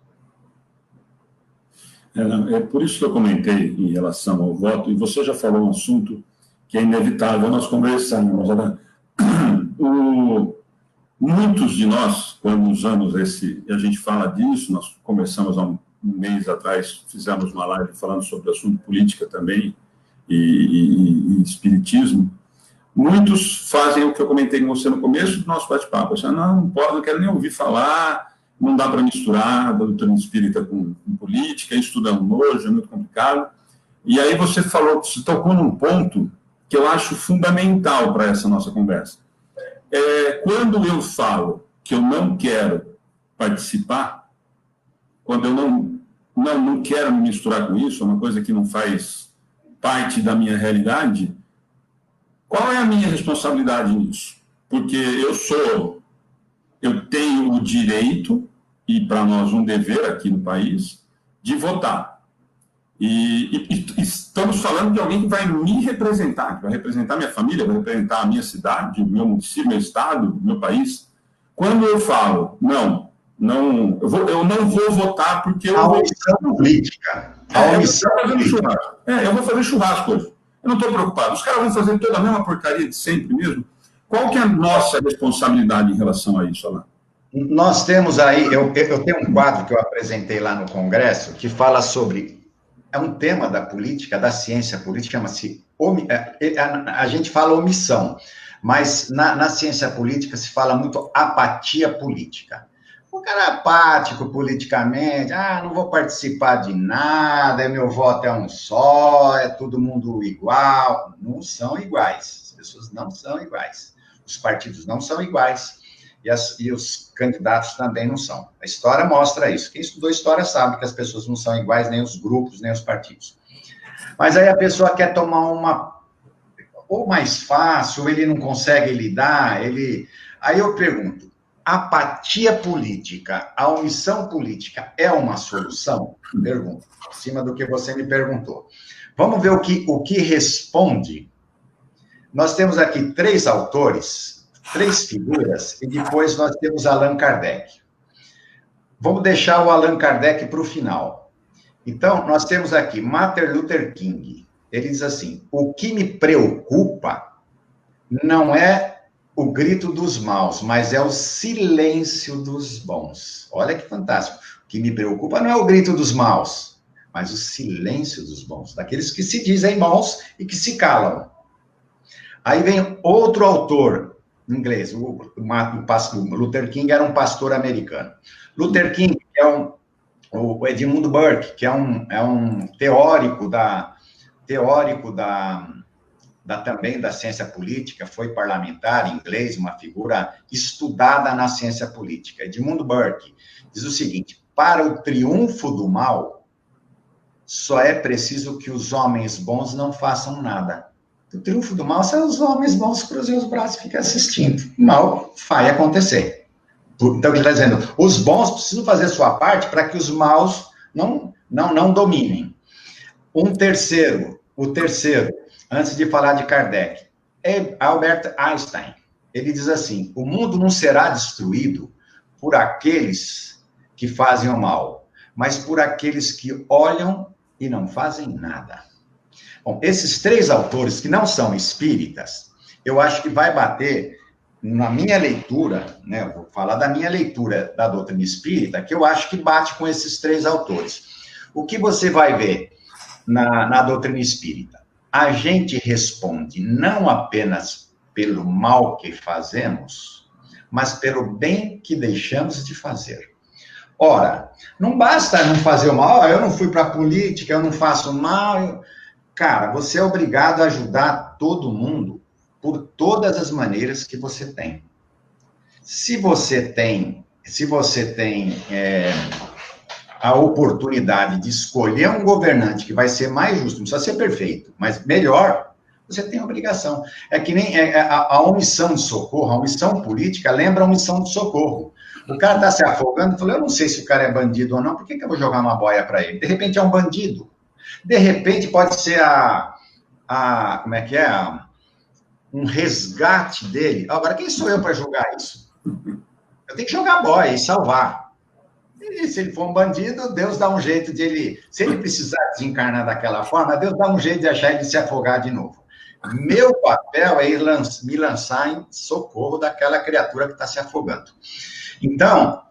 É por isso que eu comentei em relação ao voto, e você já falou um assunto que é inevitável nós conversarmos, né? Muitos de nós, quando usamos a gente fala disso, nós começamos há um mês atrás, fizemos uma live falando sobre o assunto política também, e espiritismo, muitos fazem o que eu comentei com você no começo do nosso bate-papo, assim, não pode, não quero nem ouvir falar, não dá para misturar a doutrina espírita com política, estudando hoje, é muito complicado. E aí você tocou num ponto que eu acho fundamental para essa nossa conversa. Quando eu falo que eu não quero participar, quando eu não quero me misturar com isso, é uma coisa que não faz parte da minha realidade, qual é a minha responsabilidade nisso? Porque eu tenho o direito, e para nós um dever aqui no país, de votar. E estamos falando de alguém que vai me representar, que vai representar minha família, vai representar a minha cidade, o meu município, meu estado, meu país. Quando eu falo, eu não vou votar porque eu vou... omissão política. Eu vou fazer churrasco hoje. Eu não estou preocupado. Os caras vão fazer toda a mesma porcaria de sempre mesmo. Qual que é a nossa responsabilidade em relação a isso, Alain? Nós temos aí, eu tenho um quadro que eu apresentei lá no Congresso, que fala sobre, é um tema da política, da ciência política, chama-se, a gente fala omissão, mas na ciência política se fala muito apatia política. O cara é apático politicamente, não vou participar de nada, meu voto é um só, é todo mundo igual. Não são iguais, as pessoas não são iguais, os partidos não são iguais, e os candidatos também não são. A história mostra isso. Quem estudou história sabe que as pessoas não são iguais, nem os grupos, nem os partidos. Mas aí a pessoa quer tomar ou mais fácil, ele não consegue lidar, Aí eu pergunto, apatia política, a omissão política é uma solução? Pergunto, em cima do que você me perguntou. Vamos ver o que responde. Nós temos aqui 3 autores, 3 figuras, e depois nós temos Allan Kardec. Vamos deixar o Allan Kardec para o final. Então, nós temos aqui Martin Luther King. Ele diz assim, o que me preocupa não é o grito dos maus, mas é o silêncio dos bons. Olha que fantástico. O que me preocupa não é o grito dos maus, mas o silêncio dos bons, daqueles que se dizem bons e que se calam. Aí vem outro autor inglês, o Luther King era um pastor americano. Luther King é o Edmund Burke, que é um teórico também da ciência política, foi parlamentar inglês, uma figura estudada na ciência política. Edmund Burke diz o seguinte, para o triunfo do mal, só é preciso que os homens bons não façam nada. O triunfo do mal são os homens bons cruzem os braços e ficam assistindo. O mal vai acontecer. Então, o que ele está dizendo? Os bons precisam fazer sua parte para que os maus não não dominem. O terceiro, antes de falar de Kardec, é Albert Einstein. Ele diz assim: o mundo não será destruído por aqueles que fazem o mal, mas por aqueles que olham e não fazem nada. Bom, esses três autores que não são espíritas, eu acho que vai bater na minha leitura, né? Eu vou falar da minha leitura da doutrina espírita, que eu acho que bate com esses três autores. O que você vai ver na doutrina espírita? A gente responde não apenas pelo mal que fazemos, mas pelo bem que deixamos de fazer. Ora, não basta não fazer o mal, eu não fui para a política, eu não faço mal. Cara, você é obrigado a ajudar todo mundo por todas as maneiras que você tem. Se você tem a oportunidade de escolher um governante que vai ser mais justo, não precisa ser perfeito, mas melhor, você tem a obrigação. É que nem a omissão de socorro, a omissão política lembra a omissão de socorro. O cara está se afogando, falou, eu não sei se o cara é bandido ou não, por que eu vou jogar uma boia para ele? De repente é um bandido. De repente pode ser como é que é? Um resgate dele. Agora, quem sou eu para julgar isso? Eu tenho que jogar a boia e salvar. E se ele for um bandido, Deus dá um jeito de ele... Se ele precisar desencarnar daquela forma, Deus dá um jeito de achar ele se afogar de novo. Meu papel é me lançar em socorro daquela criatura que está se afogando. Então,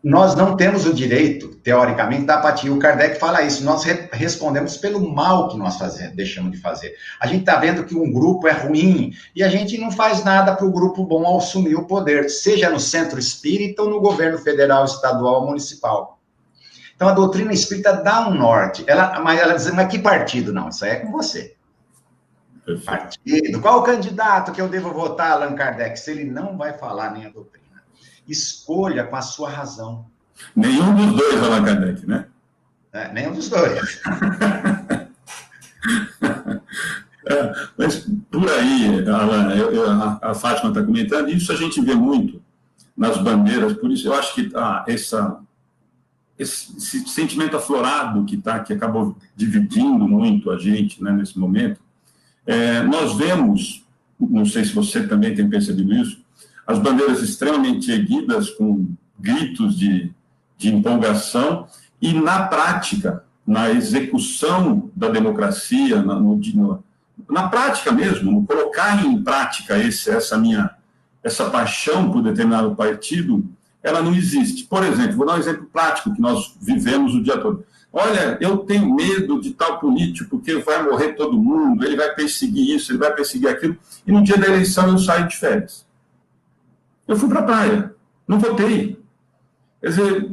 nós não temos o direito, teoricamente, da apatia. O Kardec fala isso, nós respondemos pelo mal que nós deixamos de fazer. A gente está vendo que um grupo é ruim e a gente não faz nada para o grupo bom assumir o poder, seja no centro espírita ou no governo federal, estadual ou municipal. Então, a doutrina espírita dá um norte. Mas ela diz, mas que partido? Não, isso aí é com você. Perfeito. Partido? Qual o candidato que eu devo votar, Allan Kardec? Se ele não vai falar nem a doutrina. Escolha com a sua razão. Nenhum dos dois, Allan Kardec, né? Nenhum dos dois. Mas por aí, Alan, a Fátima está comentando, isso a gente vê muito nas bandeiras, por isso eu acho que esse sentimento aflorado que acabou dividindo muito a gente, né, nesse momento, nós vemos, não sei se você também tem percebido isso, as bandeiras extremamente erguidas, com gritos de empolgação, e na prática, na execução da democracia, na prática mesmo, no colocar em prática essa paixão por determinado partido, ela não existe. Por exemplo, vou dar um exemplo prático que nós vivemos o dia todo. Olha, eu tenho medo de tal político, porque vai morrer todo mundo, ele vai perseguir isso, ele vai perseguir aquilo, e no dia da eleição eu saio de férias. Eu fui para a praia, não votei. Quer dizer,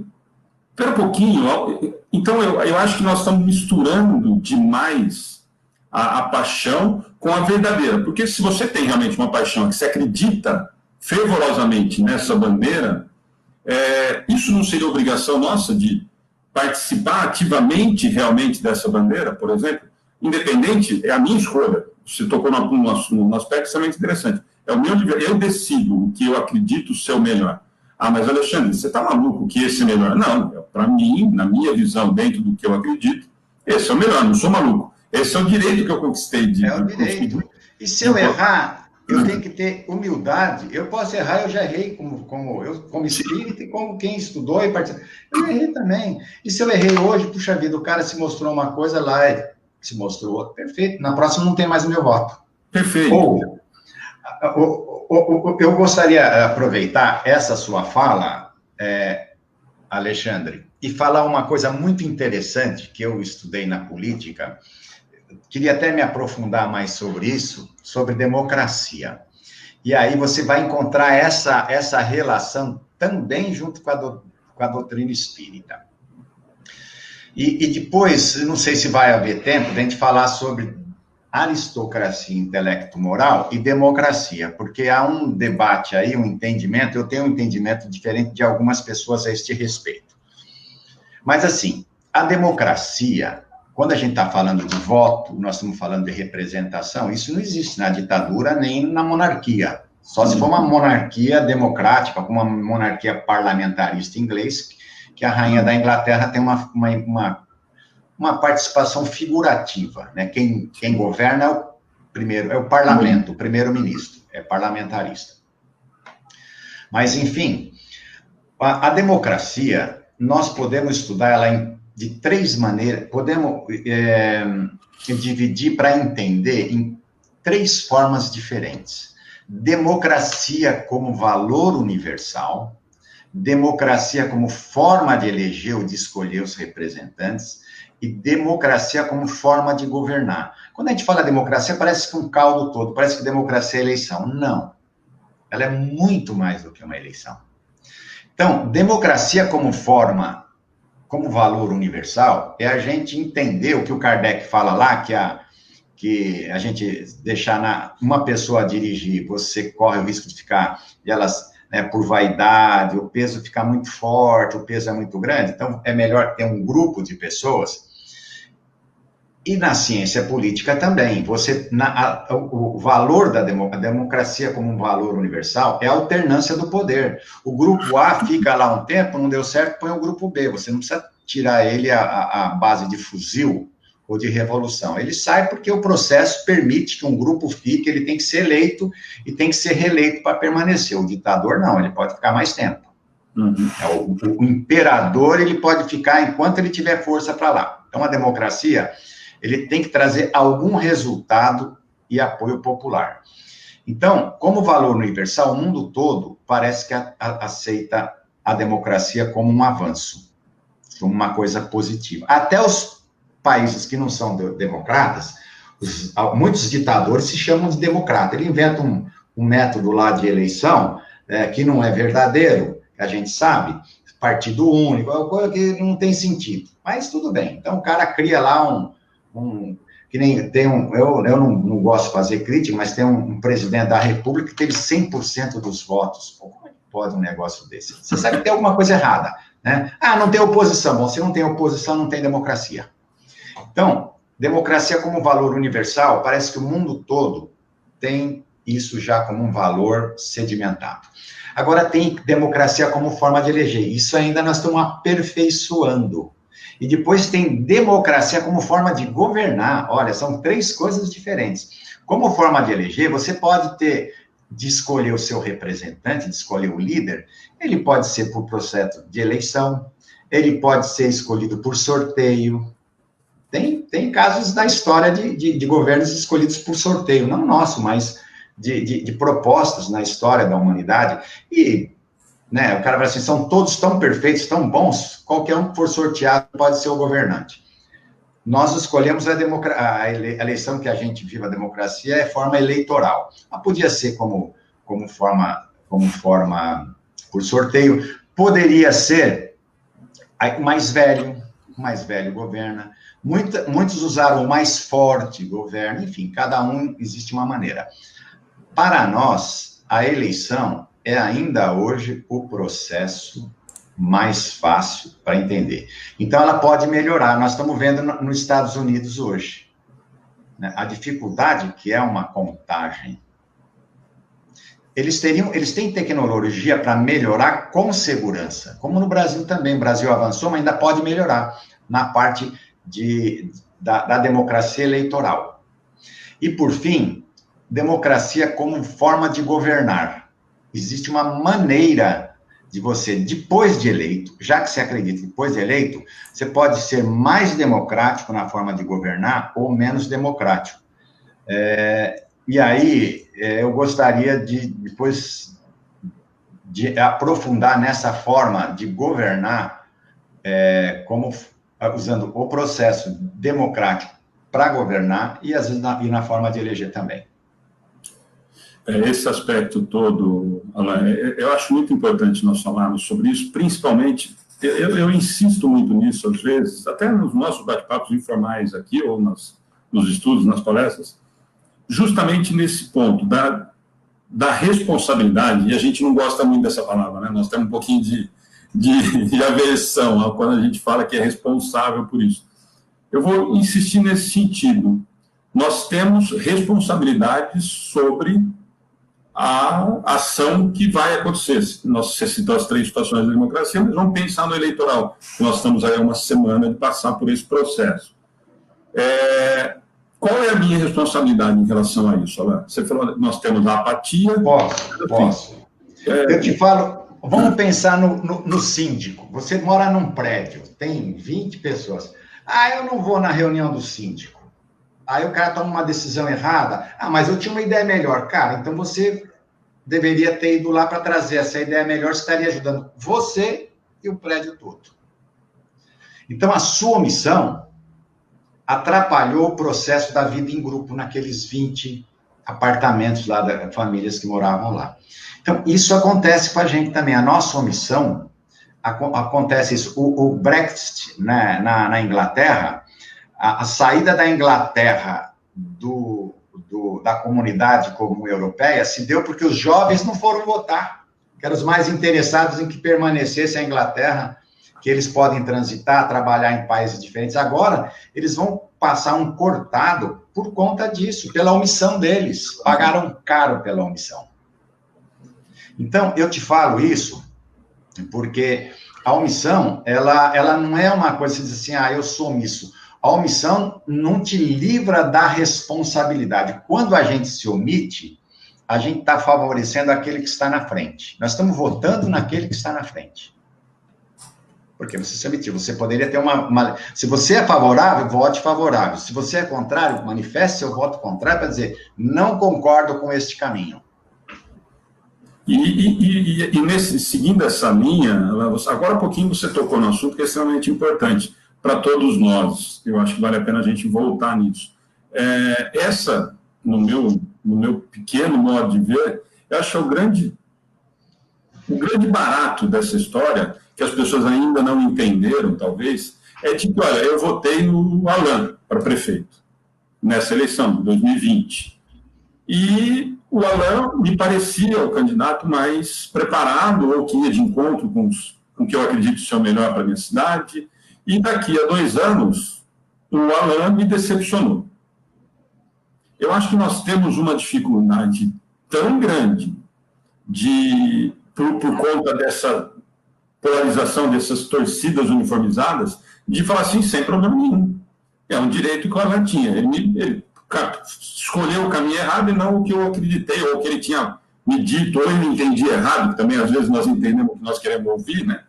espera um pouquinho. Então, eu acho que nós estamos misturando demais a paixão com a verdadeira. Porque se você tem realmente uma paixão que você acredita fervorosamente nessa bandeira, isso não seria obrigação nossa de participar ativamente realmente dessa bandeira, por exemplo? Independente, é a minha escolha. Você tocou num aspecto extremamente interessante. É o meu dever, eu decido o que eu acredito ser o melhor. Ah, mas Alexandre, você está maluco que esse é melhor? Não, para mim, na minha visão, dentro do que eu acredito, esse é o melhor, não sou maluco. Esse é o direito que eu conquistei. É o direito. E se eu errar, eu tenho que ter humildade. Eu posso errar, eu já errei como espírita e como quem estudou e participou. Eu errei também. E se eu errei hoje, puxa vida, o cara se mostrou uma coisa lá, se mostrou outra, perfeito. Na próxima não tem mais o meu voto. Perfeito. Ou, eu gostaria de aproveitar essa sua fala, Alexandre, e falar uma coisa muito interessante que eu estudei na política. Queria até me aprofundar mais sobre isso, sobre democracia. E aí você vai encontrar essa relação também junto com a doutrina espírita. E depois, não sei se vai haver tempo de a gente falar sobre aristocracia, intelecto moral e democracia, porque há um debate aí, um entendimento, eu tenho um entendimento diferente de algumas pessoas a este respeito. Mas, assim, a democracia, quando a gente está falando de voto, nós estamos falando de representação, isso não existe na ditadura nem na monarquia. Só se for uma monarquia democrática, como uma monarquia parlamentarista inglesa, que a rainha da Inglaterra tem uma uma participação figurativa, né? Quem governa é o parlamento, o primeiro-ministro, é parlamentarista. Mas, enfim, a democracia, nós podemos estudar ela de 3 maneiras, podemos dividir para entender em 3 formas diferentes. Democracia como valor universal, democracia como forma de eleger ou de escolher os representantes, e democracia como forma de governar. Quando a gente fala democracia, parece que um caldo todo, parece que democracia é eleição. Não. Ela é muito mais do que uma eleição. Então, democracia como forma, como valor universal, é a gente entender o que o Kardec fala lá, que a gente deixar uma pessoa dirigir, você corre o risco de ficar, por vaidade, o peso ficar muito forte, o peso é muito grande, então é melhor ter um grupo de pessoas. E na ciência política também, o valor da democracia como um valor universal é a alternância do poder. O grupo A fica lá um tempo, não deu certo, põe o grupo B. Você não precisa tirar ele a base de fuzil ou de revolução. Ele sai porque o processo permite que um grupo fique, ele tem que ser eleito e tem que ser reeleito para permanecer. O ditador não, ele pode ficar mais tempo. Uhum. O imperador, ele pode ficar enquanto ele tiver força para lá. Então, a democracia, ele tem que trazer algum resultado e apoio popular. Então, como valor universal, o mundo todo parece que aceita a democracia como um avanço, como uma coisa positiva. Até os países que não são democratas, muitos ditadores se chamam de democrata. Ele inventa um método lá de eleição que não é verdadeiro, que a gente sabe, partido único, coisa que não tem sentido. Mas tudo bem. Então, o cara cria lá que nem tem eu não gosto de fazer crítica, mas tem um presidente da República que teve 100% dos votos. Pô, como é que pode um negócio desse? Você sabe que tem alguma coisa errada, né? Não tem oposição. Bom, se não tem oposição, não tem democracia. Então, democracia como valor universal, parece que o mundo todo tem isso já como um valor sedimentado. Agora, tem democracia como forma de eleger. Isso ainda nós estamos aperfeiçoando. E depois tem democracia como forma de governar. Olha, são 3 coisas diferentes. Como forma de eleger, você pode de escolher o seu representante, de escolher o líder, ele pode ser por processo de eleição, ele pode ser escolhido por sorteio. Tem casos da história de governos escolhidos por sorteio, não nosso, mas de propostas na história da humanidade. E o cara vai assim, são todos tão perfeitos, tão bons, qualquer um que for sorteado pode ser o governante. Nós escolhemos a eleição que a gente vive, a democracia, é forma eleitoral. Mas podia ser como forma por sorteio, poderia ser o mais velho governa, muitos usaram o mais forte governa, enfim, cada um existe uma maneira. Para nós, a eleição é ainda hoje o processo mais fácil para entender. Então, ela pode melhorar. Nós estamos vendo nos Estados Unidos hoje, né, a dificuldade que é uma contagem. Eles têm tecnologia para melhorar com segurança, como no Brasil também. O Brasil avançou, mas ainda pode melhorar na parte da democracia eleitoral. E, por fim, democracia como forma de governar. Existe uma maneira de você, depois de eleito, já que você acredita, depois de eleito, você pode ser mais democrático na forma de governar ou menos democrático. E aí, eu gostaria depois de aprofundar nessa forma de governar, usando o processo democrático para governar e, às vezes, na forma de eleger também. Esse aspecto todo, Alain, eu acho muito importante nós falarmos sobre isso, principalmente, eu insisto muito nisso, às vezes, até nos nossos bate-papos informais aqui, ou nos estudos, nas palestras, justamente nesse ponto da responsabilidade, e a gente não gosta muito dessa palavra, né? Nós temos um pouquinho de aversão quando a gente fala que é responsável por isso. Eu vou insistir nesse sentido. Nós temos responsabilidades sobre a ação que vai acontecer. Você citou as 3 situações da democracia, mas vamos pensar no eleitoral. Nós estamos aí uma semana de passar por esse processo. Qual é a minha responsabilidade em relação a isso, Alain? Você falou, nós temos a apatia. Posso. Eu te falo, vamos pensar no síndico. Você mora num prédio, tem 20 pessoas. Eu não vou na reunião do síndico. Aí o cara toma uma decisão errada. Mas eu tinha uma ideia melhor. Cara, então você deveria ter ido lá para trazer essa ideia melhor, estaria ajudando você e o prédio todo. Então, a sua omissão atrapalhou o processo da vida em grupo naqueles 20 apartamentos lá das famílias que moravam lá. Então, isso acontece com a gente também. A nossa omissão, acontece isso. O Brexit, né, na Inglaterra, a saída da Inglaterra da comunidade comum europeia se deu porque os jovens não foram votar, que eram os mais interessados em que permanecesse a Inglaterra, que eles podem transitar, trabalhar em países diferentes. Agora, eles vão passar um cortado por conta disso, pela omissão deles. Pagaram caro pela omissão. Então, eu te falo isso porque a omissão, ela não é uma coisa que diz assim, eu sou omisso. A omissão não te livra da responsabilidade. Quando a gente se omite, a gente está favorecendo aquele que está na frente. Nós estamos votando naquele que está na frente. Porque você se omitiu. Você poderia ter uma... Se você é favorável, vote favorável. Se você é contrário, manifeste seu voto contrário para dizer, não concordo com este caminho. E seguindo essa linha, agora há pouquinho você tocou no assunto que é extremamente importante para todos nós. Eu acho que vale a pena a gente voltar nisso. Essa, no meu pequeno modo de ver, eu acho que o grande barato dessa história, que as pessoas ainda não entenderam, talvez, é de que, olha, eu votei no Alain para prefeito, nessa eleição de 2020. E o Alain me parecia o candidato mais preparado, ou que ia de encontro com o que eu acredito ser o melhor para a minha cidade. E daqui a 2 anos, o Alain me decepcionou. Eu acho que nós temos uma dificuldade tão grande por conta dessa polarização, dessas torcidas uniformizadas, de falar assim, sem problema nenhum. É um direito que o Alain tinha. Ele escolheu o caminho errado e não o que eu acreditei, ou o que ele tinha me dito, ou eu entendi errado, que também às vezes nós entendemos o que nós queremos ouvir, né?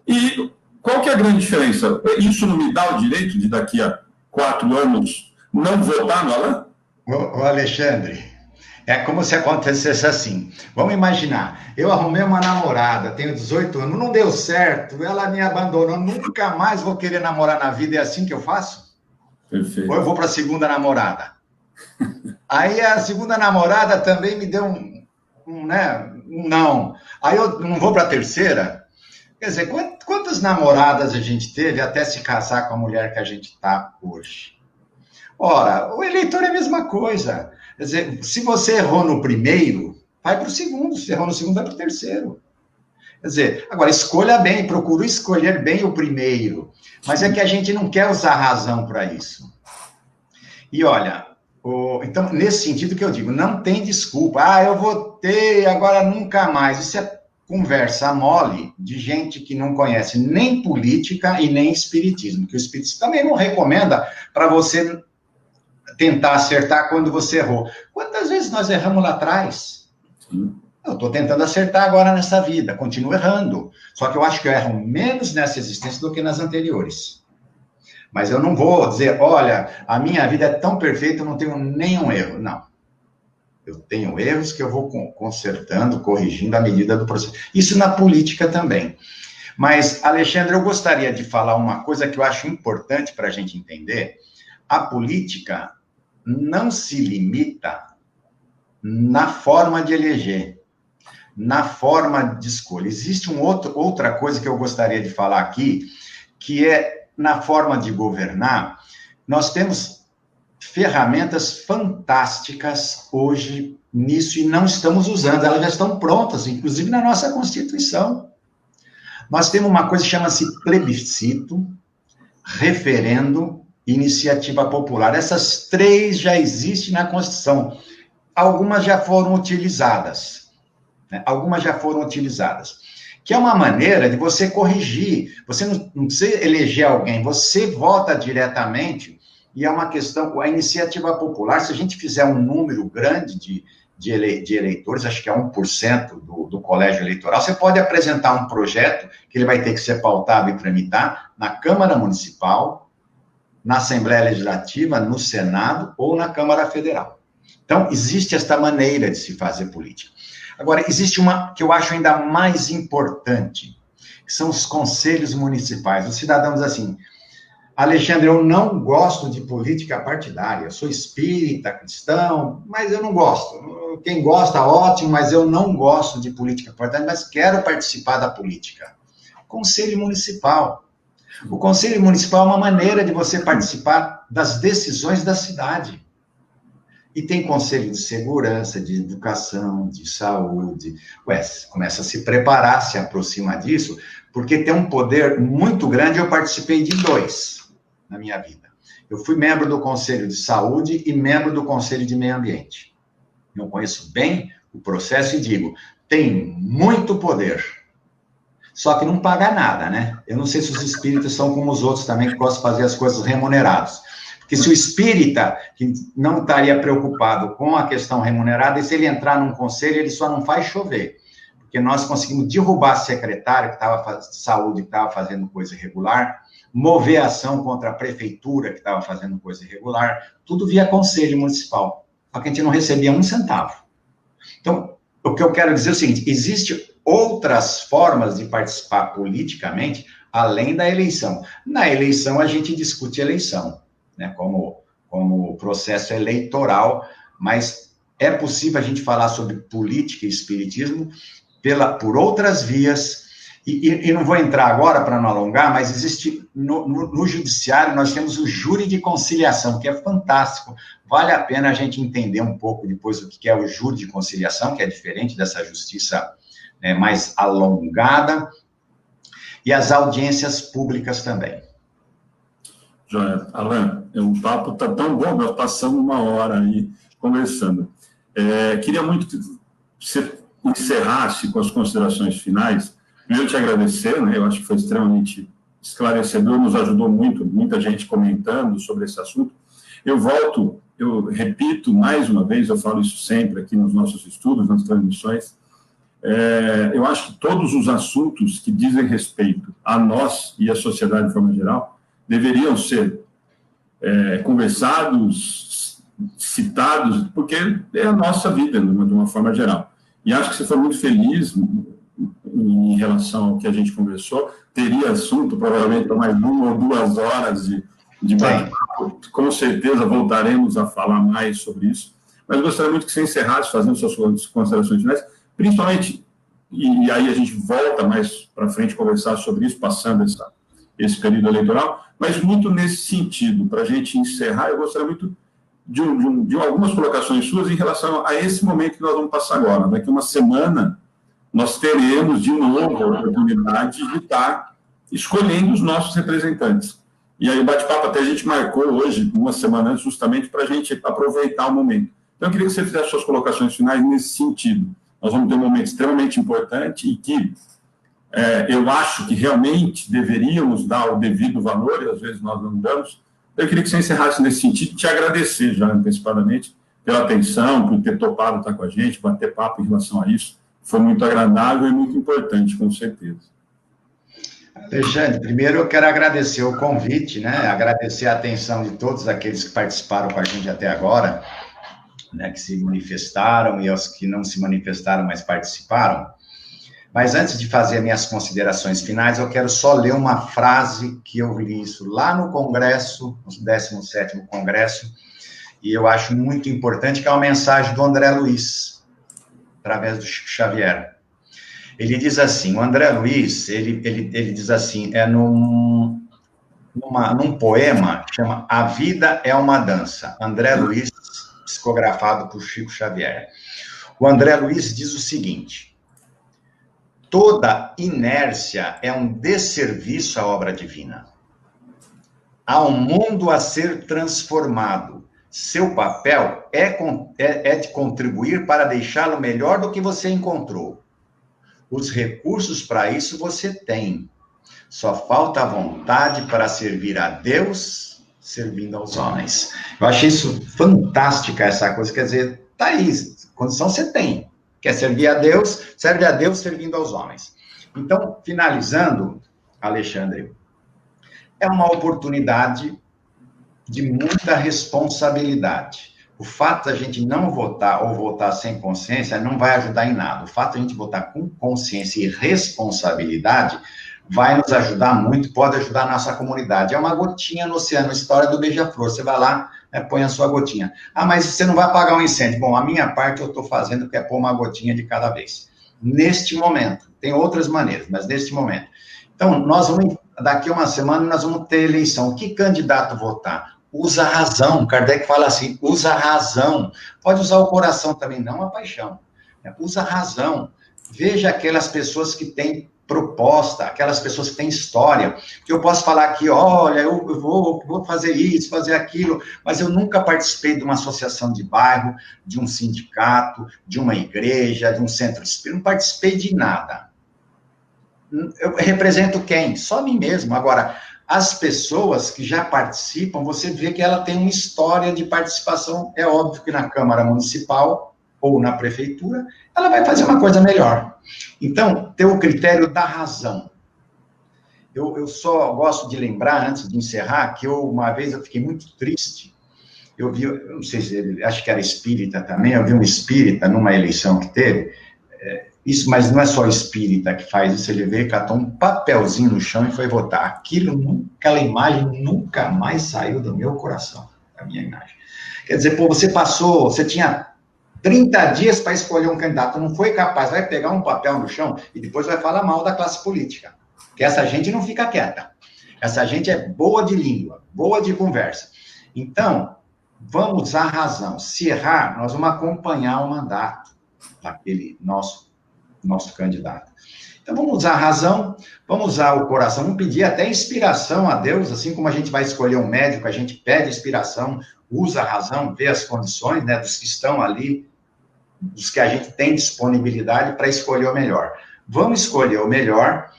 E qual que é a grande diferença? Isso não me dá o direito de daqui a 4 anos não votar no Alain? Ô Alexandre, é como se acontecesse assim. Vamos imaginar, eu arrumei uma namorada, tenho 18 anos, não deu certo, ela me abandonou, nunca mais vou querer namorar na vida, é assim que eu faço? Perfeito. Ou eu vou para a segunda namorada? Aí a segunda namorada também me deu um não. Aí eu não vou para a terceira? Quer dizer, quantas namoradas a gente teve até se casar com a mulher que a gente está hoje? Ora, o eleitor é a mesma coisa. Quer dizer, se você errou no primeiro, vai para o segundo. Se errou no segundo, vai para o terceiro. Quer dizer, agora, escolha bem, procura escolher bem o primeiro. Mas é que a gente não quer usar razão para isso. E olha, então, nesse sentido que eu digo, não tem desculpa. Eu votei, agora nunca mais. Isso é conversa mole de gente que não conhece nem política e nem espiritismo, que o espiritismo também não recomenda para você tentar acertar quando você errou. Quantas vezes nós erramos lá atrás? Sim. Eu estou tentando acertar agora nessa vida, continuo errando. Só que eu acho que eu erro menos nessa existência do que nas anteriores. Mas eu não vou dizer, olha, a minha vida é tão perfeita, eu não tenho nenhum erro. Não. Eu tenho erros que eu vou consertando, corrigindo à medida do processo. Isso na política também. Mas, Alexandre, eu gostaria de falar uma coisa que eu acho importante para a gente entender. A política não se limita na forma de eleger, na forma de escolha. Existe outra coisa que eu gostaria de falar aqui, que é na forma de governar. Nós temos ferramentas fantásticas hoje nisso e não estamos usando, elas já estão prontas, inclusive na nossa Constituição. Nós temos uma coisa que chama-se plebiscito, referendo, iniciativa popular. Essas 3 já existem na Constituição. algumas já foram utilizadas, né? Algumas já foram utilizadas, que é uma maneira de você corrigir, você não precisa eleger alguém, você vota diretamente, e é uma questão, a iniciativa popular, se a gente fizer um número grande de eleitores, acho que é 1% do colégio eleitoral, você pode apresentar um projeto, que ele vai ter que ser pautado e tramitar na Câmara Municipal, na Assembleia Legislativa, no Senado ou na Câmara Federal. Então, existe esta maneira de se fazer política. Agora, existe uma que eu acho ainda mais importante, que são os conselhos municipais. O cidadão diz assim: Alexandre, eu não gosto de política partidária, eu sou espírita, cristão, mas eu não gosto. Quem gosta, ótimo, mas eu não gosto de política partidária, mas quero participar da política. Conselho municipal. O Conselho Municipal é uma maneira de você participar das decisões da cidade. E tem Conselho de Segurança, de Educação, de Saúde. Começa a se preparar, se aproxima disso, porque tem um poder muito grande. Eu participei de 2 na minha vida. Eu fui membro do Conselho de Saúde e membro do Conselho de Meio Ambiente. Eu conheço bem o processo e digo, tem muito poder. Só que não paga nada, né? Eu não sei se os espíritas são como os outros também, que gostam de fazer as coisas remunerados. Porque se o espírita que não estaria preocupado com a questão remunerada, e se ele entrar num conselho, ele só não faz chover. Porque nós conseguimos derrubar secretário que estava de saúde, que estava fazendo coisa irregular, mover ação contra a prefeitura que estava fazendo coisa irregular, tudo via conselho municipal. Só que a gente não recebia um centavo. Então, o que eu quero dizer é o seguinte, existe outras formas de participar politicamente, além da eleição. Na eleição, a gente discute eleição, né, como processo eleitoral, mas é possível a gente falar sobre política e espiritismo por outras vias, e não vou entrar agora para não alongar, mas existe, no judiciário, nós temos o júri de conciliação, que é fantástico, vale a pena a gente entender um pouco depois o que é o júri de conciliação, que é diferente dessa justiça, né, mais alongada, e as audiências públicas também. Joia. Alan, o papo está tão bom, nós passamos 1 hora aí conversando. Queria muito que você encerrasse com as considerações finais. Primeiro, te agradecer, né? Eu acho que foi extremamente esclarecedor, nos ajudou muito, muita gente comentando sobre esse assunto. Eu repito mais uma vez, eu falo isso sempre aqui nos nossos estudos, nas transmissões, eu acho que todos os assuntos que dizem respeito a nós e à sociedade de forma geral deveriam ser conversados, citados, porque é a nossa vida, de uma forma geral. E acho que você foi muito feliz em relação ao que a gente conversou, teria assunto provavelmente para mais 1 ou 2 horas de bate-papo. Com certeza voltaremos a falar mais sobre isso, mas gostaria muito que você encerrasse fazendo suas considerações finais, principalmente, e aí a gente volta mais para frente conversar sobre isso, passando esse período eleitoral, mas muito nesse sentido, para a gente encerrar, eu gostaria muito de algumas colocações suas em relação a esse momento que nós vamos passar agora. Daqui a uma semana, nós teremos de novo a oportunidade de estar escolhendo os nossos representantes. E aí o bate-papo até a gente marcou hoje, 1 semana antes, justamente para a gente aproveitar o momento. Então, eu queria que você fizesse suas colocações finais nesse sentido. Nós vamos ter um momento extremamente importante e que eu acho que realmente deveríamos dar o devido valor, e às vezes nós não damos. Eu queria que você encerrasse nesse sentido, te agradecer já antecipadamente pela atenção, por ter topado estar com a gente, bater papo em relação a isso. Foi muito agradável e muito importante, com certeza. Alexandre, primeiro eu quero agradecer o convite, né? Agradecer a atenção de todos aqueles que participaram com a gente até agora, né? Que se manifestaram e aos que não se manifestaram, mas participaram. Mas antes de fazer minhas considerações finais, eu quero só ler uma frase que eu li isso lá no Congresso, no 17º Congresso, e eu acho muito importante, que é uma mensagem do André Luiz, através do Chico Xavier. Ele diz assim, o André Luiz, ele diz assim, num poema, chama A Vida é uma Dança, André Luiz, psicografado por Chico Xavier. O André Luiz diz o seguinte: toda inércia é um desserviço à obra divina. Há um mundo a ser transformado, Seu papel é de contribuir para deixá-lo melhor do que você encontrou. Os recursos para isso você tem. Só falta a vontade para servir a Deus, servindo aos homens. Eu achei isso fantástica, essa coisa. Quer dizer, tá aí, condição você tem. Quer servir a Deus, serve a Deus servindo aos homens. Então, finalizando, Alexandre, é uma oportunidade de muita responsabilidade. O fato da gente não votar ou votar sem consciência não vai ajudar em nada. O fato de a gente votar com consciência e responsabilidade vai nos ajudar muito, pode ajudar a nossa comunidade. É uma gotinha no oceano, a história do beija-flor. Você vai lá, põe a sua gotinha. Ah, mas você não vai apagar um incêndio. Bom, a minha parte eu estou fazendo, que é pôr uma gotinha de cada vez. Neste momento. Tem outras maneiras, mas neste momento. Então, daqui a uma semana, nós vamos ter eleição. Que candidato votar? Usa a razão. Kardec fala assim, usa a razão. Pode usar o coração também, não a paixão. Usa a razão. Veja aquelas pessoas que têm proposta, aquelas pessoas que têm história, que eu posso falar aqui, olha, eu vou fazer isso, fazer aquilo, mas eu nunca participei de uma associação de bairro, de um sindicato, de uma igreja, de um centro espírita, não participei de nada. Eu represento quem? Só a mim mesmo. Agora, as pessoas que já participam, você vê que ela tem uma história de participação, é óbvio que na Câmara Municipal ou na Prefeitura, ela vai fazer uma coisa melhor. Então, ter o critério da razão. Eu só gosto de lembrar, antes de encerrar, que uma vez eu fiquei muito triste. Eu não sei se acho que era espírita também, eu vi um espírita numa eleição que teve, isso, mas não é só espírita que faz isso, ele veio, catou um papelzinho no chão e foi votar. Aquela imagem nunca mais saiu do meu coração, da minha imagem. Quer dizer, pô, você tinha 30 dias para escolher um candidato, não foi capaz, vai pegar um papel no chão e depois vai falar mal da classe política. Porque essa gente não fica quieta. Essa gente é boa de língua, boa de conversa. Então, vamos usar a razão. Se errar, nós vamos acompanhar o mandato daquele nosso candidato. Então, vamos usar a razão, vamos usar o coração, vamos pedir até inspiração a Deus, assim como a gente vai escolher um médico, a gente pede inspiração, usa a razão, vê as condições, né, dos que estão ali, dos que a gente tem disponibilidade para escolher o melhor. Vamos escolher o melhor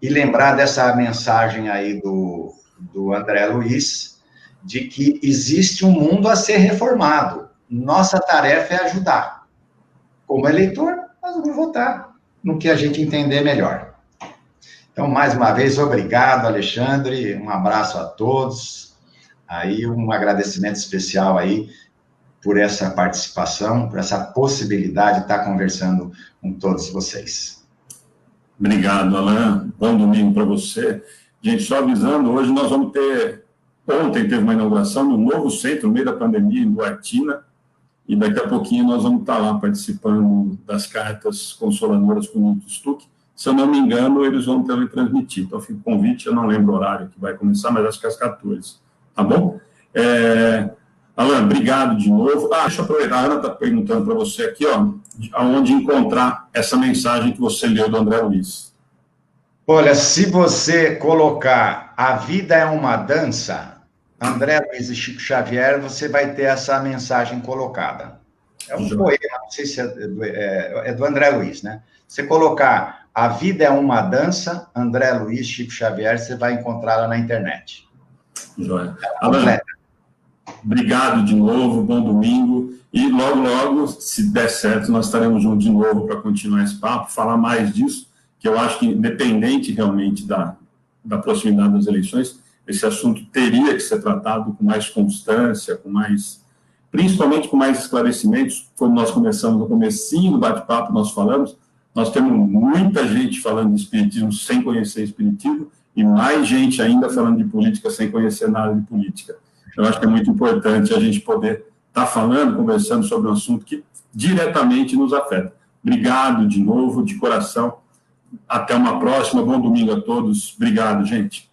e lembrar dessa mensagem aí do André Luiz, de que existe um mundo a ser reformado. Nossa tarefa é ajudar. Como eleitor, nós vamos votar no que a gente entender melhor. Então, mais uma vez, obrigado, Alexandre, um abraço a todos, aí um agradecimento especial aí por essa participação, por essa possibilidade de estar conversando com todos vocês. Obrigado, Alain. Bom domingo para você. Gente, só avisando, hoje nós vamos ter... Ontem teve uma inauguração no novo centro, no meio da pandemia, em Duartina, e daqui a pouquinho nós vamos estar lá participando das cartas consoladoras com o Nito Stuck. Se eu não me engano, eles vão teletransmitir. Então, fica o convite, eu não lembro o horário que vai começar, mas acho que é às 14. Tá bom? Alain, obrigado de novo. Deixa eu aproveitar, a Ana está perguntando para você aqui, aonde encontrar essa mensagem que você leu do André Luiz. Olha, se você colocar A Vida é uma Dança, André Luiz e Chico Xavier, você vai ter essa mensagem colocada. É um poema, não sei se é do André Luiz, né? Você colocar A Vida é uma Dança, André Luiz, Chico Xavier, você vai encontrá-la na internet. Joia. Alain, obrigado de novo, bom domingo. E logo, logo, se der certo, nós estaremos juntos de novo para continuar esse papo, falar mais disso, que eu acho que, independente realmente da proximidade das eleições, esse assunto teria que ser tratado com mais constância, principalmente com mais esclarecimentos, como nós começamos no comecinho do bate-papo, nós falamos, nós temos muita gente falando de espiritismo sem conhecer espiritismo, e mais gente ainda falando de política sem conhecer nada de política. Eu acho que é muito importante a gente poder estar falando, conversando sobre um assunto que diretamente nos afeta. Obrigado de novo, de coração. Até uma próxima. Bom domingo a todos. Obrigado, gente.